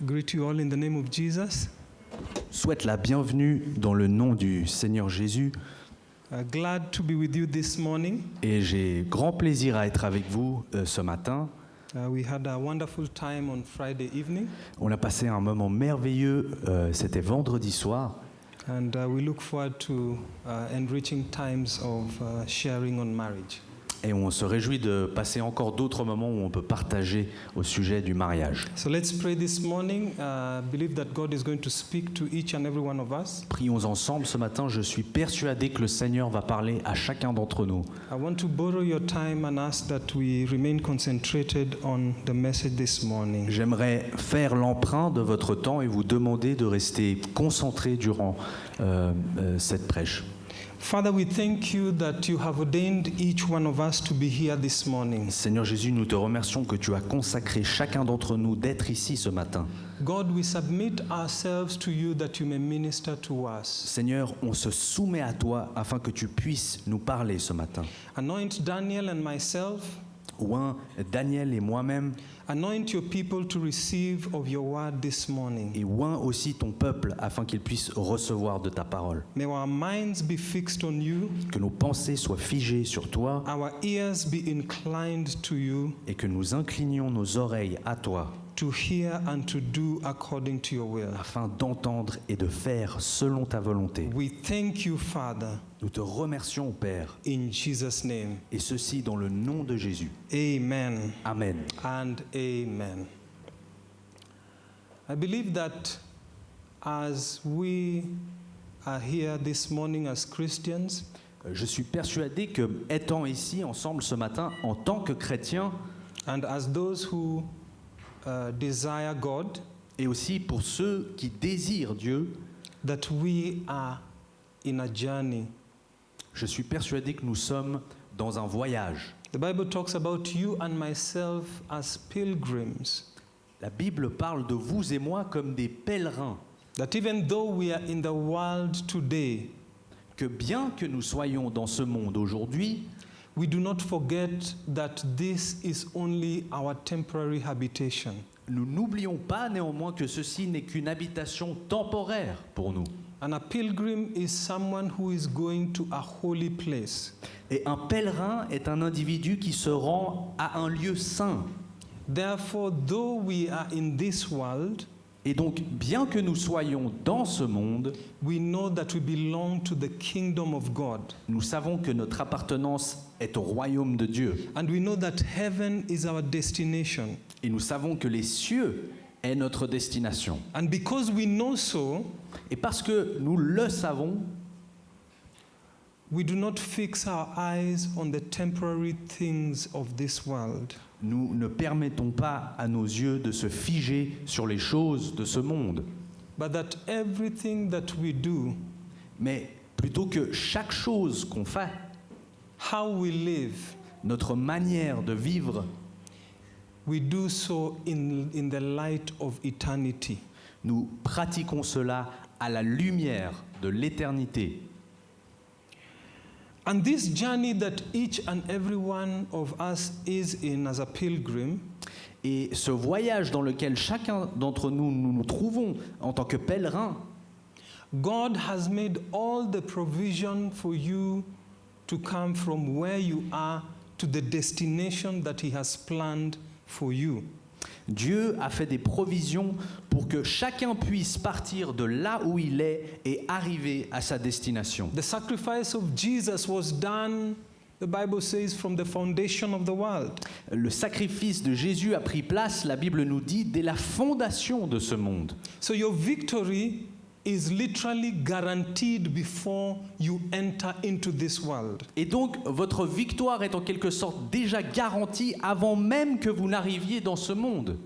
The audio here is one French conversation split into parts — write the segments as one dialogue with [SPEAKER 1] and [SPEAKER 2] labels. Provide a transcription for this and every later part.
[SPEAKER 1] Greet you all in the name of Jesus.
[SPEAKER 2] Souhaite la bienvenue dans le nom du Seigneur Jésus
[SPEAKER 1] Glad to be with you this morning.
[SPEAKER 2] et j'ai grand plaisir à être avec vous ce matin.
[SPEAKER 1] We had a wonderful time on Friday evening,
[SPEAKER 2] On a passé un moment merveilleux, c'était vendredi soir,
[SPEAKER 1] and we look forward to enriching times of sharing on marriage.
[SPEAKER 2] et on se réjouit de passer encore d'autres moments où on peut partager au sujet du mariage.
[SPEAKER 1] So let's pray this morning. Believe that God is going to speak to each and every one of us.
[SPEAKER 2] Prions ensemble ce matin, je suis persuadé que le Seigneur va parler à chacun d'entre nous.
[SPEAKER 1] I want to borrow your time and ask that we remain concentrated on the message this morning.
[SPEAKER 2] J'aimerais faire l'emprunt de votre temps et vous demander de rester concentrés durant cette prêche.
[SPEAKER 1] Father, we thank you that you have ordained each one of us to be here this morning.
[SPEAKER 2] Seigneur Jésus, nous te remercions que tu as consacré chacun d'entre nous d'être ici ce matin.
[SPEAKER 1] God, we submit ourselves to you that you may minister to us.
[SPEAKER 2] Seigneur, on se soumet à toi afin que tu puisses nous parler ce matin.
[SPEAKER 1] Anoint Daniel and myself.
[SPEAKER 2] Oint Daniel et moi-même,
[SPEAKER 1] Anoint your people to receive of your word this morning.
[SPEAKER 2] et oint aussi ton peuple afin qu'il puisse recevoir de ta parole.
[SPEAKER 1] May our minds be fixed on you,
[SPEAKER 2] Que nos pensées soient figées sur toi
[SPEAKER 1] our ears be inclined to you,
[SPEAKER 2] et que nous inclinions nos oreilles à toi
[SPEAKER 1] to hear and to do according to your will.
[SPEAKER 2] afin d'entendre et de faire selon ta volonté.
[SPEAKER 1] We thank you, Father,
[SPEAKER 2] Nous te remercions, Père,
[SPEAKER 1] in Jesus' name.
[SPEAKER 2] et ceci dans le nom de Jésus.
[SPEAKER 1] Amen
[SPEAKER 2] Amen.
[SPEAKER 1] and amen. I believe that as we are here this morning as Christians,
[SPEAKER 2] Je suis persuadé que, étant ici ensemble ce matin en tant que chrétiens,
[SPEAKER 1] and as those who desire God,
[SPEAKER 2] et aussi pour ceux qui désirent Dieu,
[SPEAKER 1] that we are in a journey.
[SPEAKER 2] je suis persuadé que nous sommes dans un voyage.
[SPEAKER 1] The Bible talks about you and myself as pilgrims.
[SPEAKER 2] La Bible parle de vous et moi comme des pèlerins,
[SPEAKER 1] That even though we are in the world today,
[SPEAKER 2] que bien que nous soyons dans ce monde aujourd'hui,
[SPEAKER 1] we do not forget that this is only our temporary habitation.
[SPEAKER 2] nous n'oublions pas néanmoins que ceci n'est qu'une habitation temporaire pour nous.
[SPEAKER 1] And a pilgrim is someone who is going to a holy place.
[SPEAKER 2] Et un pèlerin est un individu qui se rend à un lieu saint.
[SPEAKER 1] Therefore, though we are in this world,
[SPEAKER 2] Et donc, bien que nous soyons dans ce monde,
[SPEAKER 1] we know that we belong to the kingdom of God.
[SPEAKER 2] nous savons que notre appartenance est au royaume de Dieu.
[SPEAKER 1] And we know that heaven is our destination.
[SPEAKER 2] Et nous savons que les cieux est notre destination.
[SPEAKER 1] And because we know so,
[SPEAKER 2] Et parce que nous le savons,
[SPEAKER 1] we do not fix our eyes on the temporary things of this world.
[SPEAKER 2] nous ne permettons pas à nos yeux de se figer sur les choses de ce monde.
[SPEAKER 1] But that everything that we do,
[SPEAKER 2] Mais plutôt que chaque chose qu'on fait,
[SPEAKER 1] how we live,
[SPEAKER 2] notre manière de vivre,
[SPEAKER 1] we do so in the light of eternity.
[SPEAKER 2] nous pratiquons cela à la lumière de l'éternité.
[SPEAKER 1] And this journey that each and every one of us is in as a pilgrim,
[SPEAKER 2] Et ce voyage dans lequel chacun d'entre nous nous trouvons en tant que pèlerins,
[SPEAKER 1] God has made all the provision for you to come from where you are to the destination that He has planned for you.
[SPEAKER 2] Dieu a fait des provisions pour que chacun puisse partir de là où il est et arriver à sa destination.
[SPEAKER 1] The sacrifice of Jesus was done, the Bible says, from the foundation of the world.
[SPEAKER 2] Le sacrifice de Jésus a pris place, la Bible nous dit, dès la fondation de ce monde.
[SPEAKER 1] So your victory is literally guaranteed before you enter into this world.
[SPEAKER 2] Et donc, votre victoire est en quelque sorte déjà garantie avant même que vous n'arriviez dans ce monde.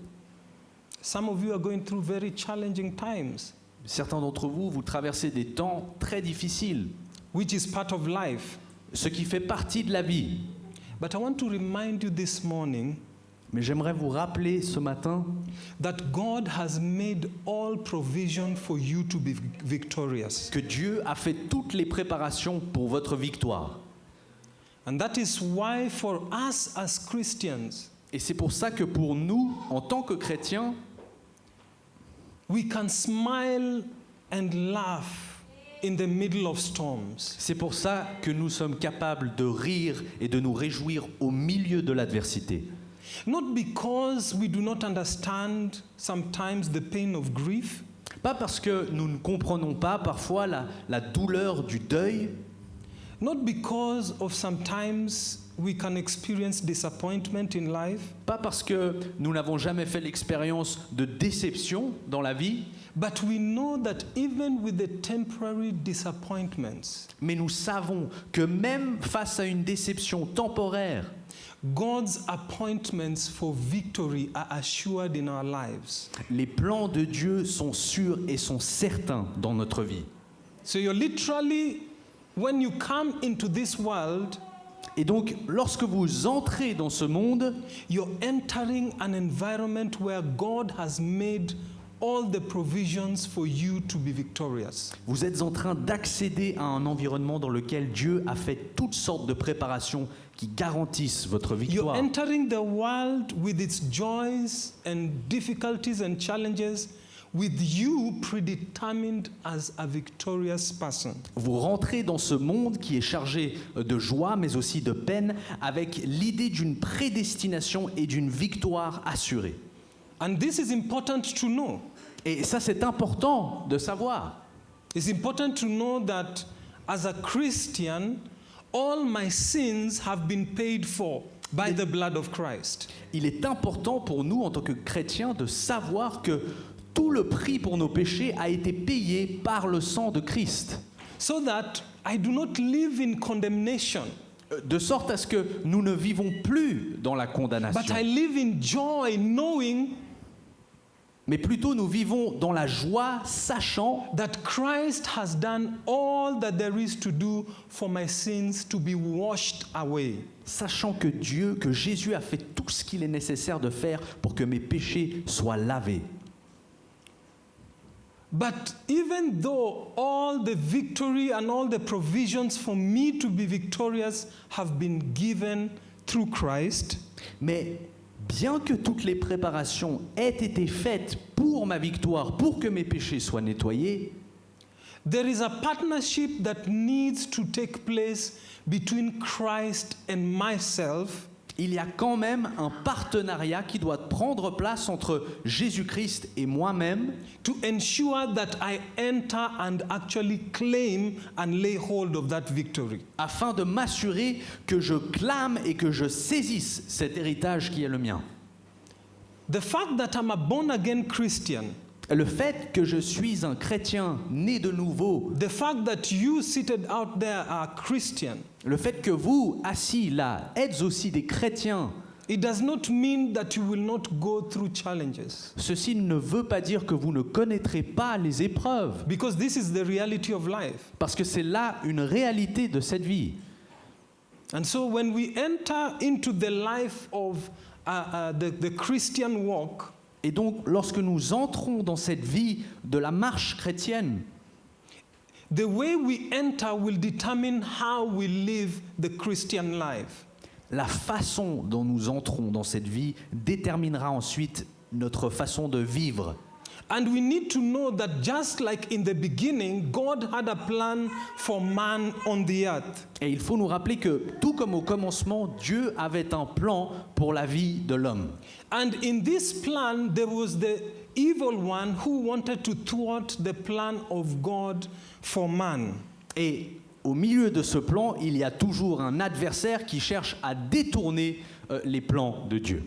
[SPEAKER 1] Some of you are going through very challenging times,
[SPEAKER 2] Certains d'entre vous, vous traversez des temps très difficiles,
[SPEAKER 1] which is part of life.
[SPEAKER 2] ce qui fait partie de la vie.
[SPEAKER 1] But I want to remind you this morning
[SPEAKER 2] Mais j'aimerais vous rappeler ce matin
[SPEAKER 1] that God has made all provision for you to be victorious.
[SPEAKER 2] que Dieu a fait toutes les préparations pour votre victoire.
[SPEAKER 1] And that is why for us as Christians,
[SPEAKER 2] Et c'est pour ça que pour nous, en tant que chrétiens,
[SPEAKER 1] we can smile and laugh in the middle of storms.
[SPEAKER 2] C'est pour ça que nous sommes capables de rire et de nous réjouir au milieu de l'adversité.
[SPEAKER 1] Not because we do not understand sometimes the pain of grief,
[SPEAKER 2] Pas parce que nous ne comprenons pas parfois la douleur du deuil,
[SPEAKER 1] not because of sometimes we can experience disappointment in life,
[SPEAKER 2] pas parce que nous n'avons jamais fait l'expérience de déception dans la vie,
[SPEAKER 1] but we know that even with the temporary disappointments,
[SPEAKER 2] mais nous savons que même face à une déception temporaire,
[SPEAKER 1] God's appointments for victory are assured in our lives.
[SPEAKER 2] les plans de Dieu sont sûrs et sont certains dans notre vie.
[SPEAKER 1] So you're literally, when you come into this world,
[SPEAKER 2] Et donc, lorsque vous entrez dans ce monde,
[SPEAKER 1] you're entering an environment where God has made all the provisions for you to be victorious.
[SPEAKER 2] vous êtes en train d'accéder à un environnement dans lequel Dieu a fait toutes sortes de préparations qui garantissent votre
[SPEAKER 1] You're
[SPEAKER 2] victoire.
[SPEAKER 1] entering the world with its joys and difficulties and challenges, with you predetermined as a victorious person.
[SPEAKER 2] Vous rentrez dans ce monde qui est chargé de joie, mais aussi de peine, avec l'idée d'une prédestination et d'une victoire assurée.
[SPEAKER 1] And this is important to know.
[SPEAKER 2] Et ça, c'est important de savoir.
[SPEAKER 1] It's important to know that as a Christian, all my sins have been paid for by the blood of Christ.
[SPEAKER 2] Il est important pour nous, en tant que chrétiens, de savoir que tout le prix pour nos péchés a été payé par le sang de Christ.
[SPEAKER 1] So that I do not live in condemnation,
[SPEAKER 2] De sorte à ce que nous ne vivons plus dans la condamnation,
[SPEAKER 1] but I live in joy knowing
[SPEAKER 2] mais plutôt nous vivons dans la joie, sachant
[SPEAKER 1] that Christ has done all that there is to do for my sins to be washed away.
[SPEAKER 2] que Jésus a fait tout ce qu'il est nécessaire de faire pour que mes péchés soient lavés.
[SPEAKER 1] But even though all the victory and all the provisions for me to be victorious have been given through Christ,
[SPEAKER 2] Mais bien que toutes les préparations aient été faites pour ma victoire, pour que mes péchés soient nettoyés,
[SPEAKER 1] there is a partnership that needs to take place between Christ and myself,
[SPEAKER 2] il y a quand même un partenariat qui doit prendre place entre Jésus-Christ et moi-même
[SPEAKER 1] to ensure that I enter and actually claim and lay hold of that victory.
[SPEAKER 2] afin de m'assurer que je clame et que je saisisse cet héritage qui est le mien.
[SPEAKER 1] The fact that I'm a born-again Christian,
[SPEAKER 2] Le fait que je suis un chrétien né de nouveau,
[SPEAKER 1] the fact that you seated out there are Christian,
[SPEAKER 2] le fait que vous, assis là, êtes aussi des chrétiens,
[SPEAKER 1] it does not mean that you will not go through challenges,
[SPEAKER 2] ceci ne veut pas dire que vous ne connaîtrez pas les épreuves,
[SPEAKER 1] because this is the reality of life.
[SPEAKER 2] parce que c'est là une réalité de cette vie.
[SPEAKER 1] And so when we enter into the life of the Christian walk,
[SPEAKER 2] Et donc, lorsque nous entrons dans cette vie de la marche chrétienne,
[SPEAKER 1] the way we enter will determine how we live the Christian life.
[SPEAKER 2] la façon dont nous entrons dans cette vie déterminera ensuite notre façon de vivre.
[SPEAKER 1] And we need to know that just like in the beginning, God had a plan for man on the earth.
[SPEAKER 2] Et il faut nous rappeler que, tout comme au commencement, Dieu avait un plan pour la vie de l'homme.
[SPEAKER 1] And in this plan, there was the evil one who wanted to thwart the plan of God for man.
[SPEAKER 2] Et au milieu de ce plan, il y a toujours un adversaire qui cherche à détourner les plans de Dieu.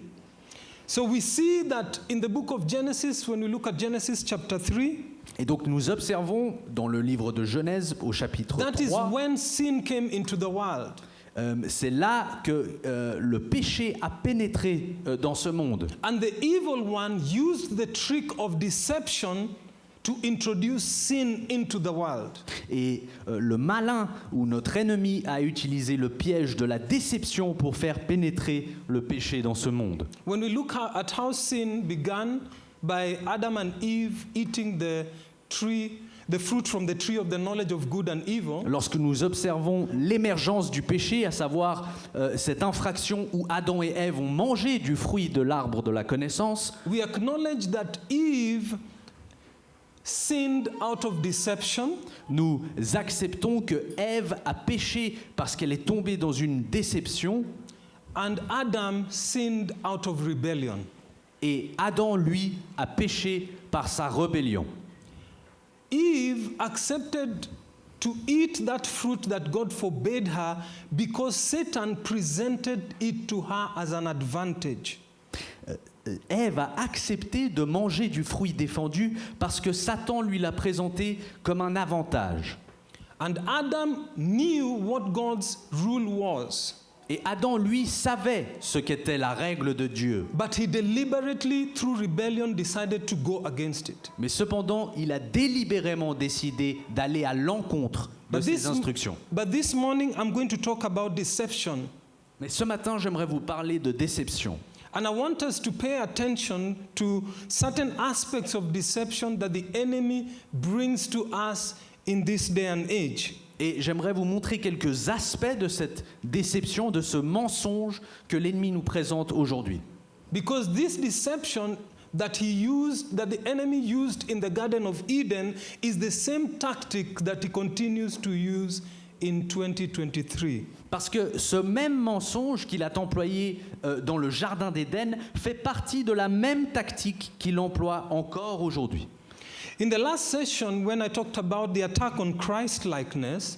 [SPEAKER 1] So we see that in the book of Genesis, when we look at Genesis chapter 3,
[SPEAKER 2] Et donc nous observons dans le livre de Genèse au chapitre
[SPEAKER 1] that is
[SPEAKER 2] 3,
[SPEAKER 1] when sin came into the world.
[SPEAKER 2] c'est là que le péché a pénétré dans ce monde.
[SPEAKER 1] And the evil one used the trick of deception to introduce sin into the world.
[SPEAKER 2] Et le malin ou notre ennemi a utilisé le piège de la déception pour faire pénétrer le péché dans ce monde.
[SPEAKER 1] When we look at how sin began by Adam and Eve eating the fruit from the tree of the knowledge of good and evil,
[SPEAKER 2] Lorsque nous observons l'émergence du péché, à savoir cette infraction où Adam et Ève ont mangé du fruit de l'arbre de la connaissance,
[SPEAKER 1] we acknowledge that Eve sinned out of deception,
[SPEAKER 2] Nous acceptons que Ève a péché parce qu'elle est tombée dans une déception,
[SPEAKER 1] and Adam sinned out of rebellion.
[SPEAKER 2] et Adam, lui, a péché par sa rébellion.
[SPEAKER 1] Eve accepted to eat that fruit that God forbade her because Satan presented it to her as an advantage.
[SPEAKER 2] Ève a accepté de manger du fruit défendu parce que Satan lui l'a présenté comme un avantage.
[SPEAKER 1] And Adam knew what God's rule was,
[SPEAKER 2] Et Adam, lui, savait ce qu'était la règle de Dieu.
[SPEAKER 1] but he deliberately, through rebellion, decided to go against it.
[SPEAKER 2] Mais cependant, il a délibérément décidé d'aller à l'encontre de ces instructions.
[SPEAKER 1] But this morning, I'm going to talk about deception.
[SPEAKER 2] Mais ce matin, j'aimerais vous parler de déception.
[SPEAKER 1] And I want us to pay attention to certain aspects of deception that the enemy brings to us in this day and age.
[SPEAKER 2] Et j'aimerais vous montrer quelques aspects de cette déception, de ce mensonge que l'ennemi nous présente aujourd'hui.
[SPEAKER 1] Because this deception that the enemy used in the Garden of Eden is the same tactic that he continues to use in 2023.
[SPEAKER 2] Parce que ce même mensonge qu'il a employé dans le Jardin d'Éden fait partie de la même tactique qu'il emploie encore aujourd'hui.
[SPEAKER 1] In the last session, when I talked about the attack on Christ-likeness,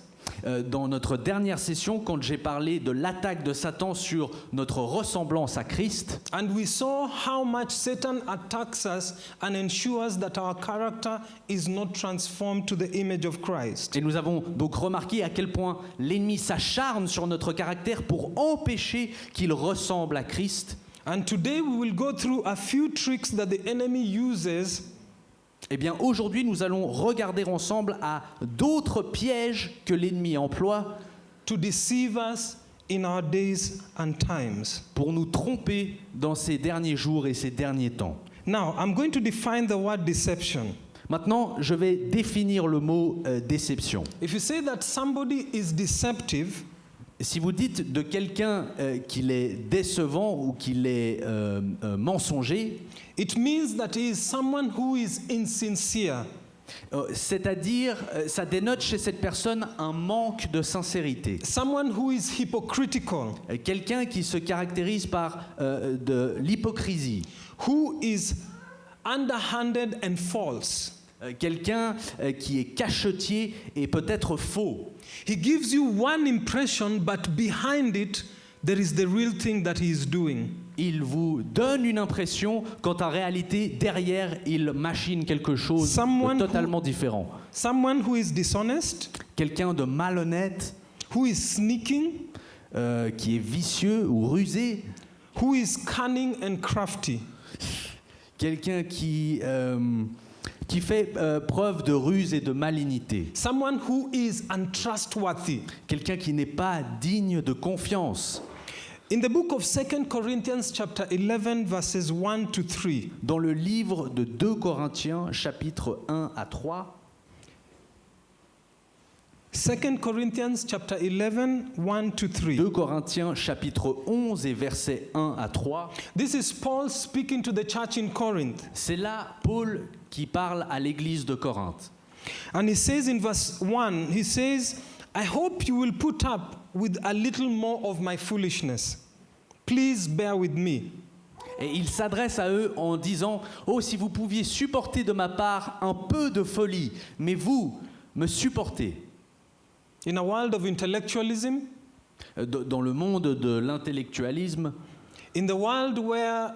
[SPEAKER 2] Dans notre dernière session, quand j'ai parlé de l'attaque de Satan sur notre ressemblance à Christ,
[SPEAKER 1] and we saw how much Satan attacks us and ensures that our character is not transformed to the image of Christ.
[SPEAKER 2] et nous avons donc remarqué à quel point l'ennemi s'acharne sur notre caractère pour empêcher qu'il ressemble à Christ.
[SPEAKER 1] And today we will go through a few tricks that the enemy uses
[SPEAKER 2] Eh bien, aujourd'hui, nous allons regarder ensemble à d'autres pièges que l'ennemi emploie
[SPEAKER 1] to deceive us in our days and times.
[SPEAKER 2] pour nous tromper dans ces derniers jours et ces derniers temps.
[SPEAKER 1] Now, I'm going to define the word deception.
[SPEAKER 2] Maintenant, je vais définir le mot déception.
[SPEAKER 1] If you say that somebody is deceptive,
[SPEAKER 2] Si vous dites de quelqu'un qu'il est décevant ou qu'il est mensonger,
[SPEAKER 1] it means that he is someone who is insincere.
[SPEAKER 2] c'est-à-dire, ça dénote chez cette personne un manque de sincérité.
[SPEAKER 1] Someone who is hypocritical,
[SPEAKER 2] Quelqu'un qui se caractérise par de l'hypocrisie.
[SPEAKER 1] who is underhanded and false.
[SPEAKER 2] Quelqu'un qui est cachetier et peut-être faux.
[SPEAKER 1] He gives you one impression, but behind it, there is the real thing that he is doing.
[SPEAKER 2] Il vous donne une impression quand en réalité, derrière, il machine quelque chose de
[SPEAKER 1] Someone
[SPEAKER 2] totalement différent.
[SPEAKER 1] Someone who is dishonest,
[SPEAKER 2] Quelqu'un de malhonnête,
[SPEAKER 1] who is sneaking,
[SPEAKER 2] qui est vicieux ou rusé.
[SPEAKER 1] who is cunning and crafty.
[SPEAKER 2] Quelqu'un qui fait preuve de ruse et de malignité.
[SPEAKER 1] Someone who is untrustworthy.
[SPEAKER 2] Quelqu'un qui n'est pas digne de confiance.
[SPEAKER 1] In the book of 2 Corinthians chapter 11 verses 1 to 3,
[SPEAKER 2] Dans le livre de 2 Corinthiens, chapitre 1 à 3,
[SPEAKER 1] 2 Corinthians chapter 11, 1 to 3.
[SPEAKER 2] 2 Corinthiens, chapitre 11 et versets 1 à 3,
[SPEAKER 1] This is Paul speaking to the church in Corinth.
[SPEAKER 2] c'est là Paul qui parle à l'église de Corinthe.
[SPEAKER 1] And he says in verse 1, he says, I hope you will put up with a little more of my foolishness. Please bear with me.
[SPEAKER 2] Et il s'adresse à eux en disant « Oh, si vous pouviez supporter de ma part un peu de folie, mais vous me supportez.
[SPEAKER 1] In a world of intellectualism, »
[SPEAKER 2] Dans le monde de l'intellectualisme,
[SPEAKER 1] in the world where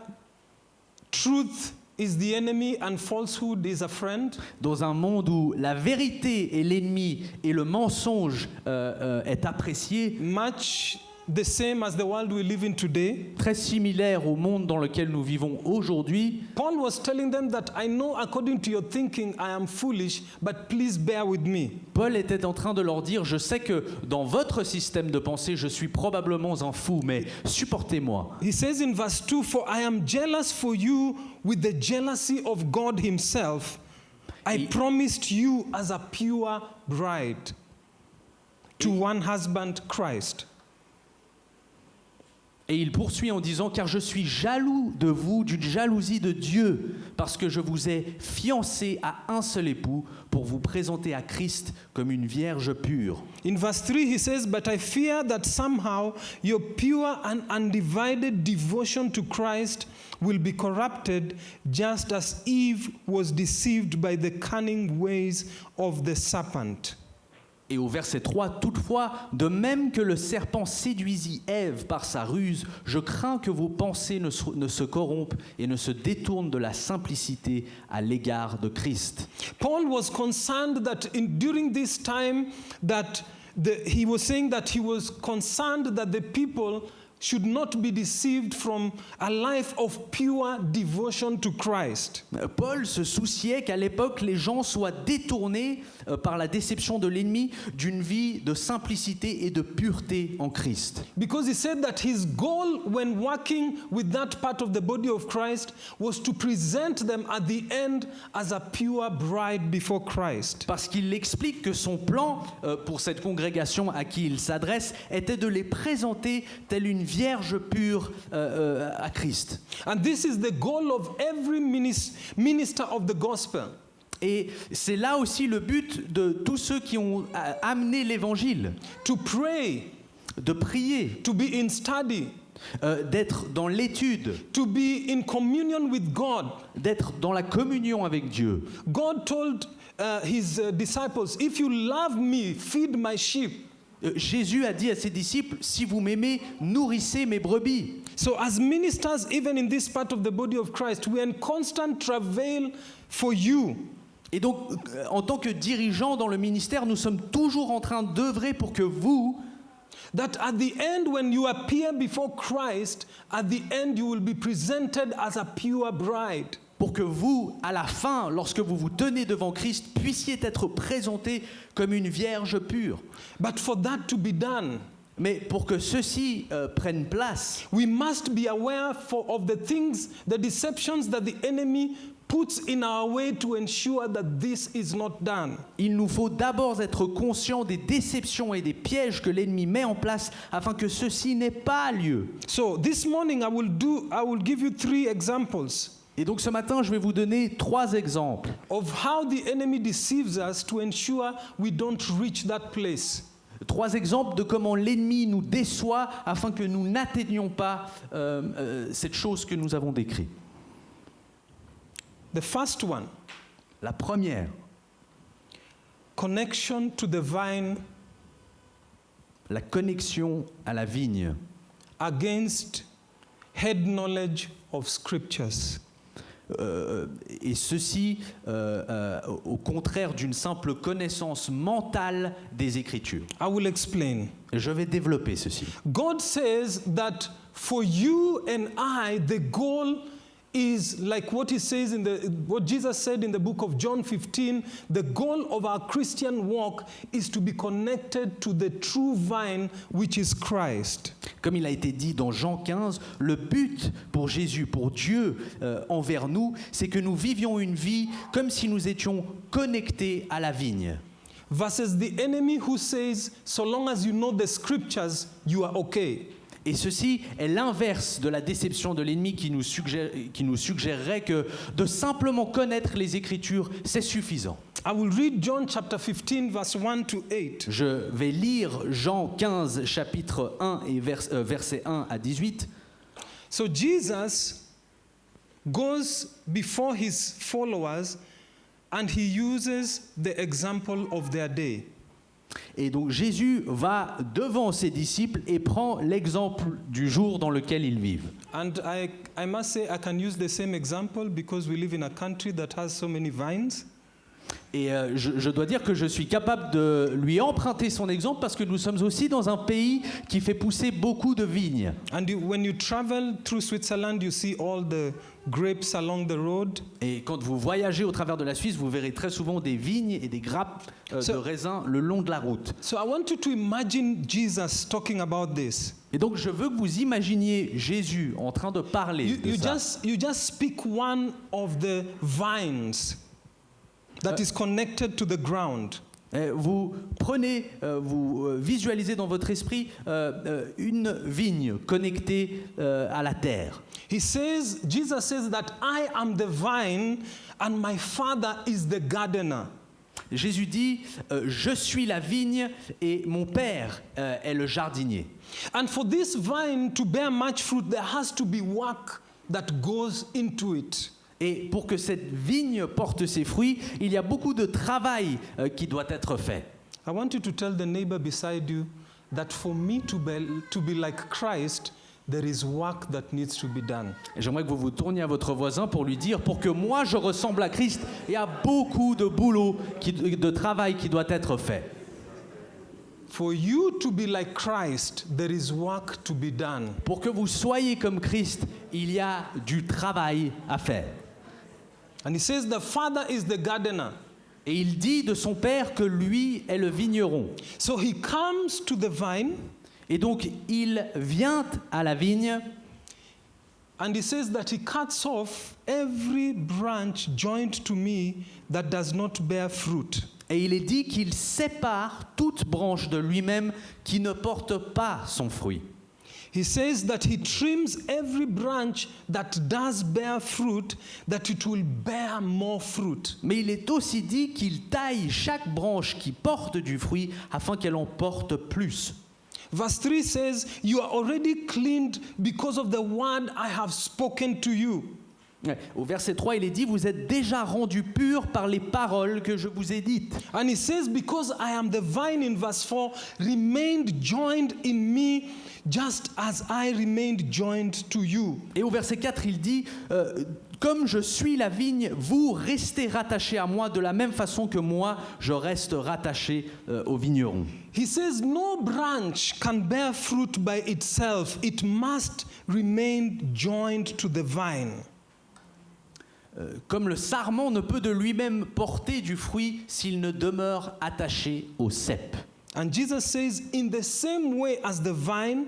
[SPEAKER 1] truth is the enemy and falsehood is a friend,
[SPEAKER 2] dans un monde où la vérité est l'ennemi et le mensonge est apprécié,
[SPEAKER 1] much the same as the world we live in today,
[SPEAKER 2] très similaire au monde dans lequel nous vivons aujourd'hui,
[SPEAKER 1] Paul was telling them that I know according to your thinking I am foolish, but please bear with me.
[SPEAKER 2] Paul était en train de leur dire « Je sais que dans votre système de pensée, je suis probablement un fou, mais supportez-moi. »
[SPEAKER 1] He says in verse 2, For I am jealous for you with the jealousy of God himself. I promised you as a pure bride to one husband, Christ.
[SPEAKER 2] Et il poursuit en disant « Car je suis jaloux de vous d'une jalousie de Dieu, parce que je vous ai fiancé à un seul époux pour vous présenter à Christ comme une vierge pure. »
[SPEAKER 1] In verse 3, he says, "But I fear that somehow your pure and undivided devotion to Christ will be corrupted, just as Eve was deceived by the cunning ways of the serpent."
[SPEAKER 2] Et au verset 3, « Toutefois, de même que le serpent séduisit Ève par sa ruse, je crains que vos pensées ne se corrompent et ne se détournent de la simplicité à l'égard de Christ. »
[SPEAKER 1] Paul was concerned that during this time he was saying that he was concerned that the people should not be deceived from a life of pure devotion to Christ.
[SPEAKER 2] Paul se souciait qu'à l'époque, les gens soient détournés par la déception de l'ennemi d'une vie de simplicité et de pureté en Christ.
[SPEAKER 1] Because he said that his goal when working with that part of the body of Christ was to present them at the end as a pure bride before Christ.
[SPEAKER 2] Parce qu'il explique que son plan pour cette congrégation à qui il s'adresse était de les présenter telle une vierge pure à Christ.
[SPEAKER 1] And this is the goal of every minister of the gospel.
[SPEAKER 2] Et c'est là aussi le but de tous ceux qui ont amené l'évangile.
[SPEAKER 1] To pray,
[SPEAKER 2] de prier,
[SPEAKER 1] to be in study,
[SPEAKER 2] d'être dans l'étude,
[SPEAKER 1] to be in communion with God.
[SPEAKER 2] D'être dans la communion avec Dieu.
[SPEAKER 1] God told his disciples, "If you love me, feed my sheep."
[SPEAKER 2] Jésus a dit à ses disciples, si vous m'aimez, nourrissez mes brebis.
[SPEAKER 1] So as ministers, even in this part of the body of Christ, we are in constant travail for you.
[SPEAKER 2] Et donc, en tant que dirigeants dans le ministère, nous sommes toujours en train d'œuvrer pour que vous,
[SPEAKER 1] that at the end, when you appear before Christ, at the end you will be presented as a pure bride.
[SPEAKER 2] Pour que vous, à la fin, lorsque vous vous tenez devant Christ, puissiez être présentés comme une vierge pure.
[SPEAKER 1] But for that to be done,
[SPEAKER 2] mais pour que ceci prenne place,
[SPEAKER 1] we must be aware of the things, the deceptions that the enemy puts in our way to ensure that this is not done.
[SPEAKER 2] Il nous faut d'abord être conscients des déceptions et des pièges que l'ennemi met en place afin que ceci n'ait pas lieu.
[SPEAKER 1] So this morning I will give you 3 examples.
[SPEAKER 2] Et donc ce matin, je vais vous donner 3 exemples
[SPEAKER 1] of how the enemy deceives us to ensure we don't reach that place.
[SPEAKER 2] 3 exemples de comment l'ennemi nous déçoit afin que nous n'atteignions pas cette chose que nous avons décrite.
[SPEAKER 1] The first one.
[SPEAKER 2] La première.
[SPEAKER 1] Connection to the vine.
[SPEAKER 2] La connexion à la vigne.
[SPEAKER 1] Against head knowledge of scriptures.
[SPEAKER 2] Et ceci au contraire d'une simple connaissance mentale des Écritures.
[SPEAKER 1] I will explain.
[SPEAKER 2] Je vais développer ceci.
[SPEAKER 1] God says that for you and I, the goal is like what he says what Jesus said in the book of John 15. The goal of our Christian walk is to be connected to the true vine, which is Christ.
[SPEAKER 2] Comme il a été dit dans Jean 15, le but pour Jésus, pour Dieu envers nous, c'est que nous vivions une vie comme si nous étions connectés à la vigne.
[SPEAKER 1] Versus the enemy who says, so long as you know the scriptures, you are okay.
[SPEAKER 2] Et ceci est l'inverse de la déception de l'ennemi qui nous suggérerait que de simplement connaître les Écritures, c'est suffisant.
[SPEAKER 1] I will read John chapter 15 verse 1 to 8.
[SPEAKER 2] Je vais lire Jean 15 chapitre 1 et versets 1 à 18.
[SPEAKER 1] So Jesus goes before his followers and he uses the example of their day.
[SPEAKER 2] Et donc Jésus va devant ses disciples et prend l'exemple du jour dans lequel ils vivent.
[SPEAKER 1] And I must say I can use the same example because we live in a country that has so many vines.
[SPEAKER 2] Et je dois dire que je suis capable de lui emprunter son exemple parce que nous sommes aussi dans un pays qui fait pousser beaucoup de vignes.
[SPEAKER 1] And when you travel through Switzerland, you see all the grapes along the road.
[SPEAKER 2] Et quand vous voyagez au travers de la Suisse, vous verrez très souvent des vignes et des grappes de raisins le long de la route.
[SPEAKER 1] So I want you to imagine Jesus talking about this.
[SPEAKER 2] Et donc je veux que vous imaginiez Jésus en train de parler de ça.
[SPEAKER 1] You just speak one of the vines that is connected to the ground.
[SPEAKER 2] Vous prenez, vous visualisez dans votre esprit une vigne connectée à la terre.
[SPEAKER 1] Jesus says that I am the vine and my Father is the gardener.
[SPEAKER 2] Jésus dit, je suis la vigne et mon Père est le jardinier.
[SPEAKER 1] And for this vine to bear much fruit, there has to be work that goes into it.
[SPEAKER 2] Et pour que cette vigne porte ses fruits, il y a beaucoup de travail qui doit être fait.
[SPEAKER 1] I want you to tell the neighbor beside you that for me to be like Christ, there is work that needs to be done.
[SPEAKER 2] Et j'aimerais que vous vous tourniez à votre voisin pour lui dire, pour que moi je ressemble à Christ, il y a beaucoup de boulot, de travail qui doit être fait.
[SPEAKER 1] For you to be like Christ, there is work to be done.
[SPEAKER 2] Pour que vous soyez comme Christ, il y a du travail à faire.
[SPEAKER 1] And he says the Father is the gardener.
[SPEAKER 2] Et il dit de son Père que lui est le vigneron.
[SPEAKER 1] So he comes to the vine.
[SPEAKER 2] Et donc il vient à la vigne.
[SPEAKER 1] And he says that he cuts off every branch joined to me that does not bear fruit.
[SPEAKER 2] Et il est dit qu'il sépare toute branche de lui-même qui ne porte pas son fruit.
[SPEAKER 1] He says that he trims every branch that does bear fruit, that it will bear more fruit.
[SPEAKER 2] Mais il est aussi dit qu'il taille chaque branche qui porte du fruit afin qu'elle en porte plus.
[SPEAKER 1] Verse 3 says, you are already cleaned because of the word I have spoken to you.
[SPEAKER 2] Au verset 3, il est dit, vous êtes déjà rendus purs par les paroles que je vous ai dites.
[SPEAKER 1] And he says, because I am the vine in verse 4, remained joined in me just as I remained joined to you.
[SPEAKER 2] Et au verset 4, il dit, comme je suis la vigne, vous restez rattachés à moi de la même façon que moi, je reste rattaché au vigneron.
[SPEAKER 1] He says, no branch can bear fruit by itself. It must remain joined to the vine.
[SPEAKER 2] Comme le sarment ne peut de lui-même porter du fruit s'il ne demeure attaché au cep.
[SPEAKER 1] And Jesus says, in the same way as the vine,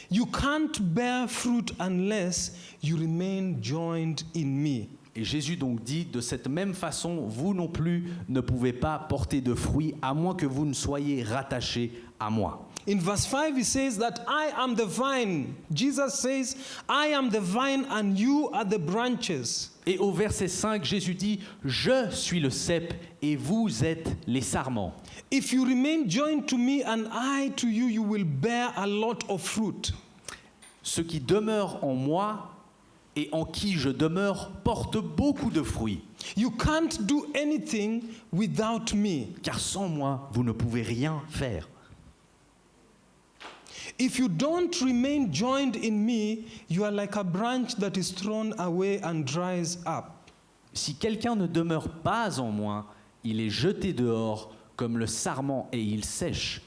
[SPEAKER 1] you can't bear fruit unless you remain joined in me.
[SPEAKER 2] Et Jésus donc dit, de cette même façon, vous non plus ne pouvez pas porter de fruits à moins que vous ne soyez rattachés à moi.
[SPEAKER 1] In verse 5, he says that I am the vine. Jesus says, I am the vine and you are the branches.
[SPEAKER 2] Et au verset 5, Jésus dit, je suis le cep et vous êtes les sarments.
[SPEAKER 1] If you remain joined to me and I to you, you will bear a lot of fruit.
[SPEAKER 2] Ceux qui demeurent en moi et en qui je demeure portent beaucoup de fruits.
[SPEAKER 1] You can't do anything without me.
[SPEAKER 2] Car sans moi, vous ne pouvez rien faire.
[SPEAKER 1] If you don't remain joined in me, you are like a branch that is thrown away and dries up.
[SPEAKER 2] Si quelqu'un ne demeure pas en moi, il est jeté dehors comme le sarment et il sèche.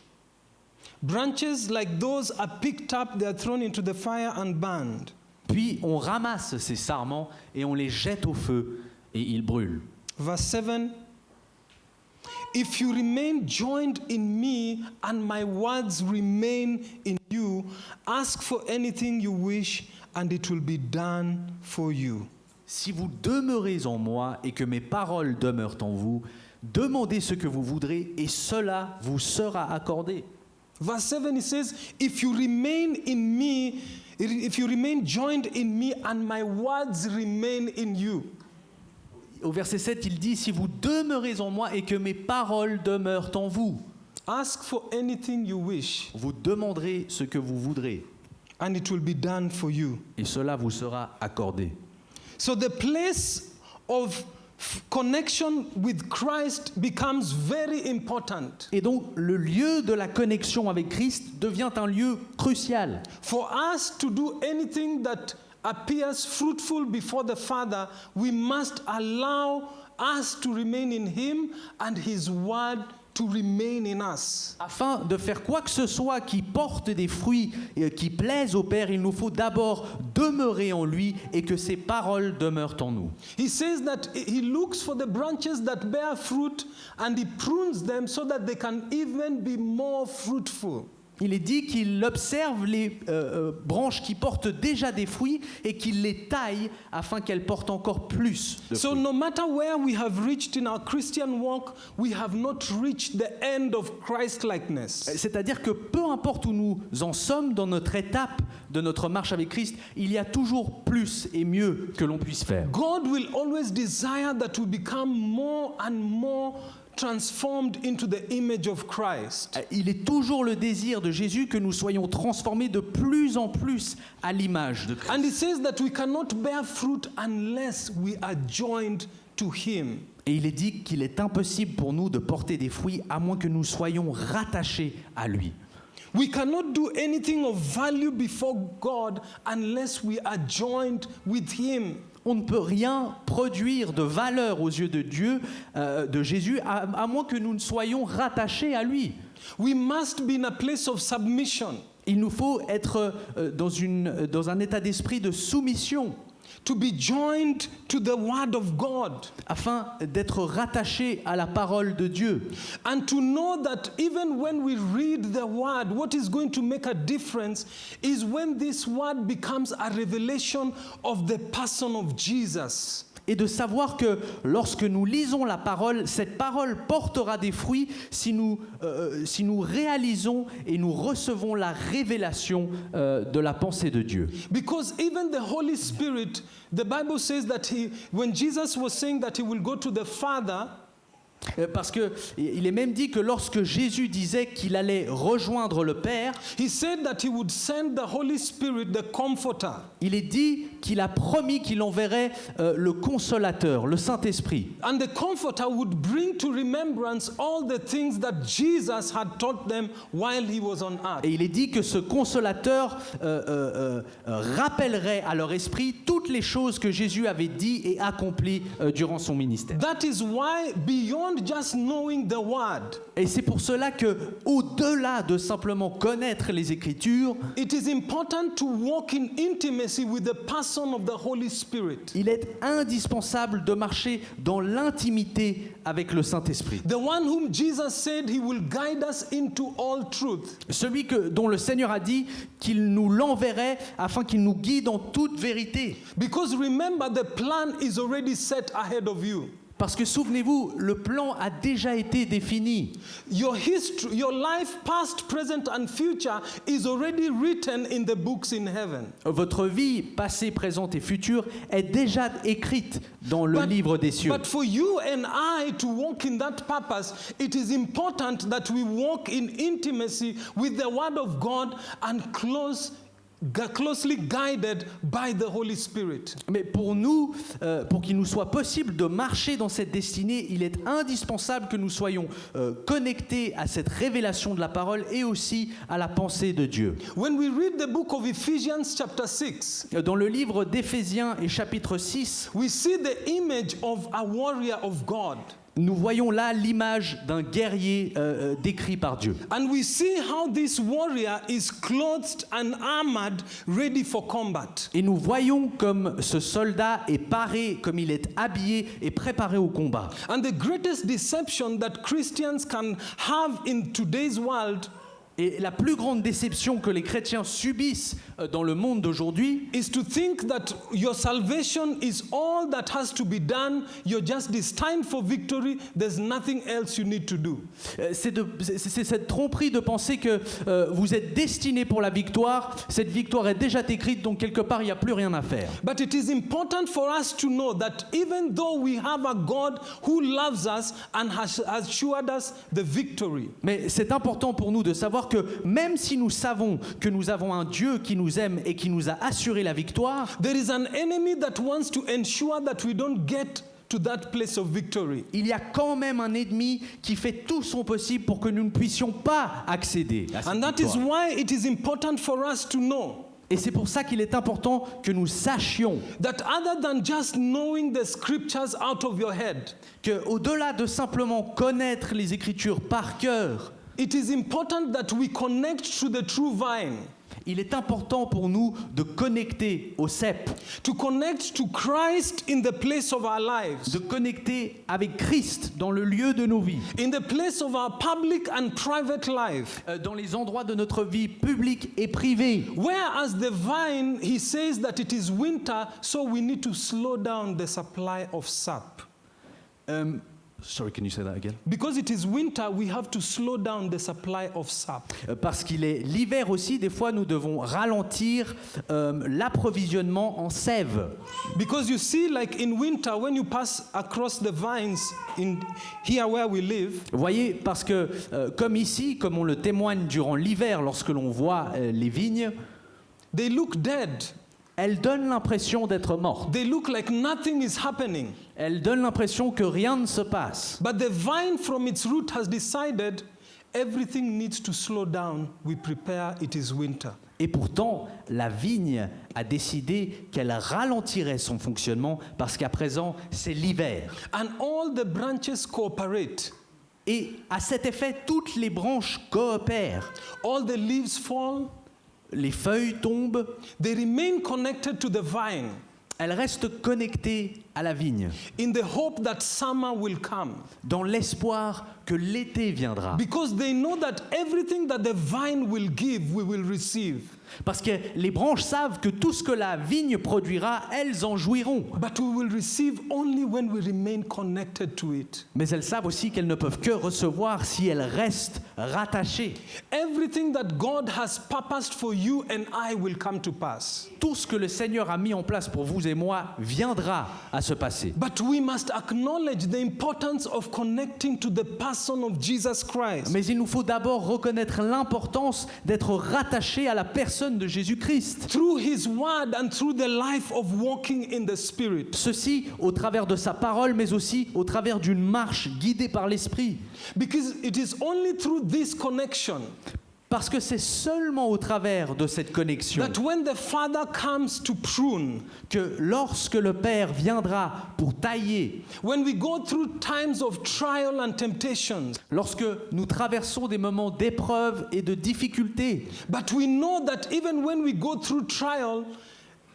[SPEAKER 1] Branches like those are picked up, they are thrown into the fire and burned.
[SPEAKER 2] Puis on ramasse ces sarments et on les jette au feu et ils brûlent.
[SPEAKER 1] Verse 7, if you remain joined in me and my words remain in you, ask for anything you wish and it will be done for you.
[SPEAKER 2] Si vous demeurez en moi et que mes paroles demeurent en vous, demandez ce que vous voudrez et cela vous sera accordé.
[SPEAKER 1] Verse 7, it says, if you remain in me, if you remain joined in me and my words remain in you.
[SPEAKER 2] Au verset 7, il dit, si vous demeurez en moi et que mes paroles demeurent en vous,
[SPEAKER 1] Ask for anything you wish
[SPEAKER 2] vous demanderez ce que vous voudrez
[SPEAKER 1] and it will be done for you.
[SPEAKER 2] et cela vous sera accordé.
[SPEAKER 1] So the place of connection with Christ becomes very important.
[SPEAKER 2] Et donc, le lieu de la connexion avec Christ devient un lieu crucial.
[SPEAKER 1] For us to do anything that appears fruitful before the Father, we must allow us to remain in Him and His Word to remain in us.
[SPEAKER 2] Afin de faire quoi que ce soit qui porte des fruits et qui plaise au Père, il nous faut d'abord demeurer en lui et que ses paroles demeurent en nous.
[SPEAKER 1] He says that He looks for the branches that bear fruit and He prunes them so that they can even be more fruitful.
[SPEAKER 2] Il est dit qu'il observe les branches qui portent déjà des fruits et qu'il les taille afin qu'elles portent encore plus de
[SPEAKER 1] So
[SPEAKER 2] fruits.
[SPEAKER 1] no matter where we have reached in our Christian walk, we have not reached the end of Christ-likeness.
[SPEAKER 2] C'est-à-dire que peu importe où nous en sommes dans notre étape de notre marche avec Christ, il y a toujours plus et mieux que l'on puisse faire.
[SPEAKER 1] God will always desire that we become more and more transformed into the image of Christ.
[SPEAKER 2] Il est toujours le désir de Jésus que nous soyons transformés de plus en plus à l'image de Christ.
[SPEAKER 1] And it says that we cannot bear fruit unless we are joined to Him.
[SPEAKER 2] Et il est dit qu'il est impossible pour nous de porter des fruits à moins que nous soyons rattachés à lui.
[SPEAKER 1] We cannot do anything of value before God unless we are joined with Him.
[SPEAKER 2] On ne peut rien produire de valeur aux yeux de Dieu, de Jésus, à moins que nous ne soyons rattachés à lui.
[SPEAKER 1] We must be in a place of submission.
[SPEAKER 2] Il nous faut être dans un état d'esprit de soumission,
[SPEAKER 1] To be joined to the Word of God.
[SPEAKER 2] afin d'être rattachés à la parole de Dieu.
[SPEAKER 1] And to know that even when we read the Word, what is going to make a difference is when this Word becomes a revelation of the person of Jesus.
[SPEAKER 2] Et de savoir que lorsque nous lisons la parole, cette parole portera des fruits si nous réalisons et nous recevons la révélation de la pensée de Dieu.
[SPEAKER 1] Because even the Holy Spirit, the Bible says that when Jesus was saying that he will go to the Father,
[SPEAKER 2] Parce qu'il est même dit que lorsque Jésus disait qu'il allait rejoindre le Père,
[SPEAKER 1] he said that he would send the Holy Spirit, the Comforter.
[SPEAKER 2] il est dit qu'il a promis qu'il enverrait le Consolateur, le Saint-Esprit.
[SPEAKER 1] And the Comforter would bring to remembrance all the things that Jesus had taught them while he was on earth.
[SPEAKER 2] Et il est dit que ce Consolateur rappellerait à leur esprit toutes les choses que Jésus avait dit et accomplies durant son ministère.
[SPEAKER 1] That is why beyond just knowing the word,
[SPEAKER 2] Et c'est pour cela que, au-delà de simplement connaître les Écritures,
[SPEAKER 1] it is important to walk in intimacy with the person of the Holy Spirit.
[SPEAKER 2] il est indispensable de marcher dans l'intimité avec le Saint-Esprit.
[SPEAKER 1] The one whom Jesus said he will guide us into all truth.
[SPEAKER 2] Celui dont le Seigneur a dit qu'il nous l'enverrait afin qu'il nous guide en toute vérité.
[SPEAKER 1] Because remember, the plan is already set ahead of you.
[SPEAKER 2] Parce que souvenez-vous, le plan a déjà été défini.
[SPEAKER 1] Your history, your life, past, present, and future is already written in the books in heaven.
[SPEAKER 2] Votre vie passée, présente et future est déjà écrite dans le livre des cieux.
[SPEAKER 1] But for you and I to walk in that purpose, it is important that we walk in intimacy with the Word of God and closely guided by the Holy Spirit.
[SPEAKER 2] Mais pour nous, pour qu'il nous soit possible de marcher dans cette destinée, il est indispensable que nous soyons connectés à cette révélation de la parole et aussi à la pensée de Dieu.
[SPEAKER 1] When we read the book of Ephesians chapter 6,
[SPEAKER 2] Dans le livre d'Éphésiens et chapitre 6,
[SPEAKER 1] we see the image of a warrior of God.
[SPEAKER 2] nous voyons là l'image d'un guerrier décrit par Dieu.
[SPEAKER 1] And we see how this warrior is clothed and armored, ready for combat.
[SPEAKER 2] Et nous voyons comme ce soldat est paré, comme il est habillé et préparé au combat.
[SPEAKER 1] And the greatest deception that Christians can have in today's world
[SPEAKER 2] Et la plus grande déception que les chrétiens subissent dans le monde d'aujourd'hui,
[SPEAKER 1] is to think that your salvation is all that has to be done. You're just destined for victory. There's nothing else you need to do.
[SPEAKER 2] c'est cette tromperie de penser que vous êtes destiné pour la victoire. Cette victoire est déjà écrite, donc quelque part, il n'y a plus rien à faire.
[SPEAKER 1] But it is important for us to know that even though we have a God who loves us and has assured us the victory,
[SPEAKER 2] Mais c'est important pour nous de savoir que même si nous savons que nous avons un Dieu qui nous aime et qui nous a assuré la victoire,
[SPEAKER 1] there is an enemy that wants to ensure that we don't get to that place of victory.
[SPEAKER 2] il y a quand même un ennemi qui fait tout son possible pour que nous ne puissions pas accéder à cette
[SPEAKER 1] And that is
[SPEAKER 2] victoire.
[SPEAKER 1] why it is important for us to know
[SPEAKER 2] Et c'est pour ça qu'il est important que nous sachions
[SPEAKER 1] that other than just knowing the scriptures out of your head,
[SPEAKER 2] qu'au-delà de simplement connaître les Écritures par cœur,
[SPEAKER 1] it is important that we connect to the true vine.
[SPEAKER 2] Il est important pour nous de connecter au cep,
[SPEAKER 1] to connect to Christ in the place of our lives,
[SPEAKER 2] de connecter avec Christ dans le lieu de nos vies,
[SPEAKER 1] in the place of our public and private life.
[SPEAKER 2] dans les endroits de notre vie publique et privée.
[SPEAKER 1] Whereas the vine, he says that it is winter, so we need to slow down the supply of sap.
[SPEAKER 2] Sorry, can you say that again?
[SPEAKER 1] Because it is winter, we have to slow down the supply of sap.
[SPEAKER 2] Parce qu'il est l'hiver aussi, des fois nous devons ralentir l'approvisionnement en sève.
[SPEAKER 1] Because you see, like in winter, when you pass across the vines in here where we live,
[SPEAKER 2] Vous voyez, parce que comme ici, comme on le témoigne durant l'hiver lorsque l'on voit les vignes,
[SPEAKER 1] they look dead.
[SPEAKER 2] elles donnent l'impression d'être mortes.
[SPEAKER 1] They look like nothing is happening.
[SPEAKER 2] Elles donnent l'impression que rien ne se passe.
[SPEAKER 1] But the vine from its root has decided everything needs to slow down. We prepare, it is winter.
[SPEAKER 2] Et pourtant, la vigne a décidé qu'elle ralentirait son fonctionnement parce qu'à présent, c'est l'hiver.
[SPEAKER 1] And all the branches cooperate.
[SPEAKER 2] Et à cet effet, toutes les branches coopèrent.
[SPEAKER 1] All the leaves fall.
[SPEAKER 2] Les feuilles tombent,
[SPEAKER 1] They remain connected to the vine
[SPEAKER 2] elles restent connectées à la vigne,
[SPEAKER 1] in the hope that summer will come.
[SPEAKER 2] dans l'espoir que l'été viendra.
[SPEAKER 1] Because they know that everything that the vine will give, we will receive.
[SPEAKER 2] Parce que les branches savent que tout ce que la vigne produira, elles en jouiront.
[SPEAKER 1] But we will receive only when we remain connected to it.
[SPEAKER 2] Mais elles savent aussi qu'elles ne peuvent que recevoir si elles restent rattachées.
[SPEAKER 1] Everything that God has purposed for you and I will come to pass.
[SPEAKER 2] Tout ce que le Seigneur a mis en place pour vous et moi viendra à se passer.
[SPEAKER 1] But we must acknowledge the importance of connecting to the person of Jesus Christ.
[SPEAKER 2] Mais il nous faut d'abord reconnaître l'importance d'être rattachés à la personne de Jésus-Christ.
[SPEAKER 1] Through his word and through the life of walking in the Spirit.
[SPEAKER 2] Ceci au travers de sa parole, mais aussi au travers d'une marche guidée par l'Esprit.
[SPEAKER 1] Because it is only through this connection
[SPEAKER 2] Parce que c'est seulement au travers de cette connexion
[SPEAKER 1] that when the Father comes to prune,
[SPEAKER 2] que lorsque le Père viendra pour tailler,
[SPEAKER 1] when we go through times of trial and temptations,
[SPEAKER 2] lorsque nous traversons des moments d'épreuve et de difficulté,
[SPEAKER 1] but we know that even when we go through trial,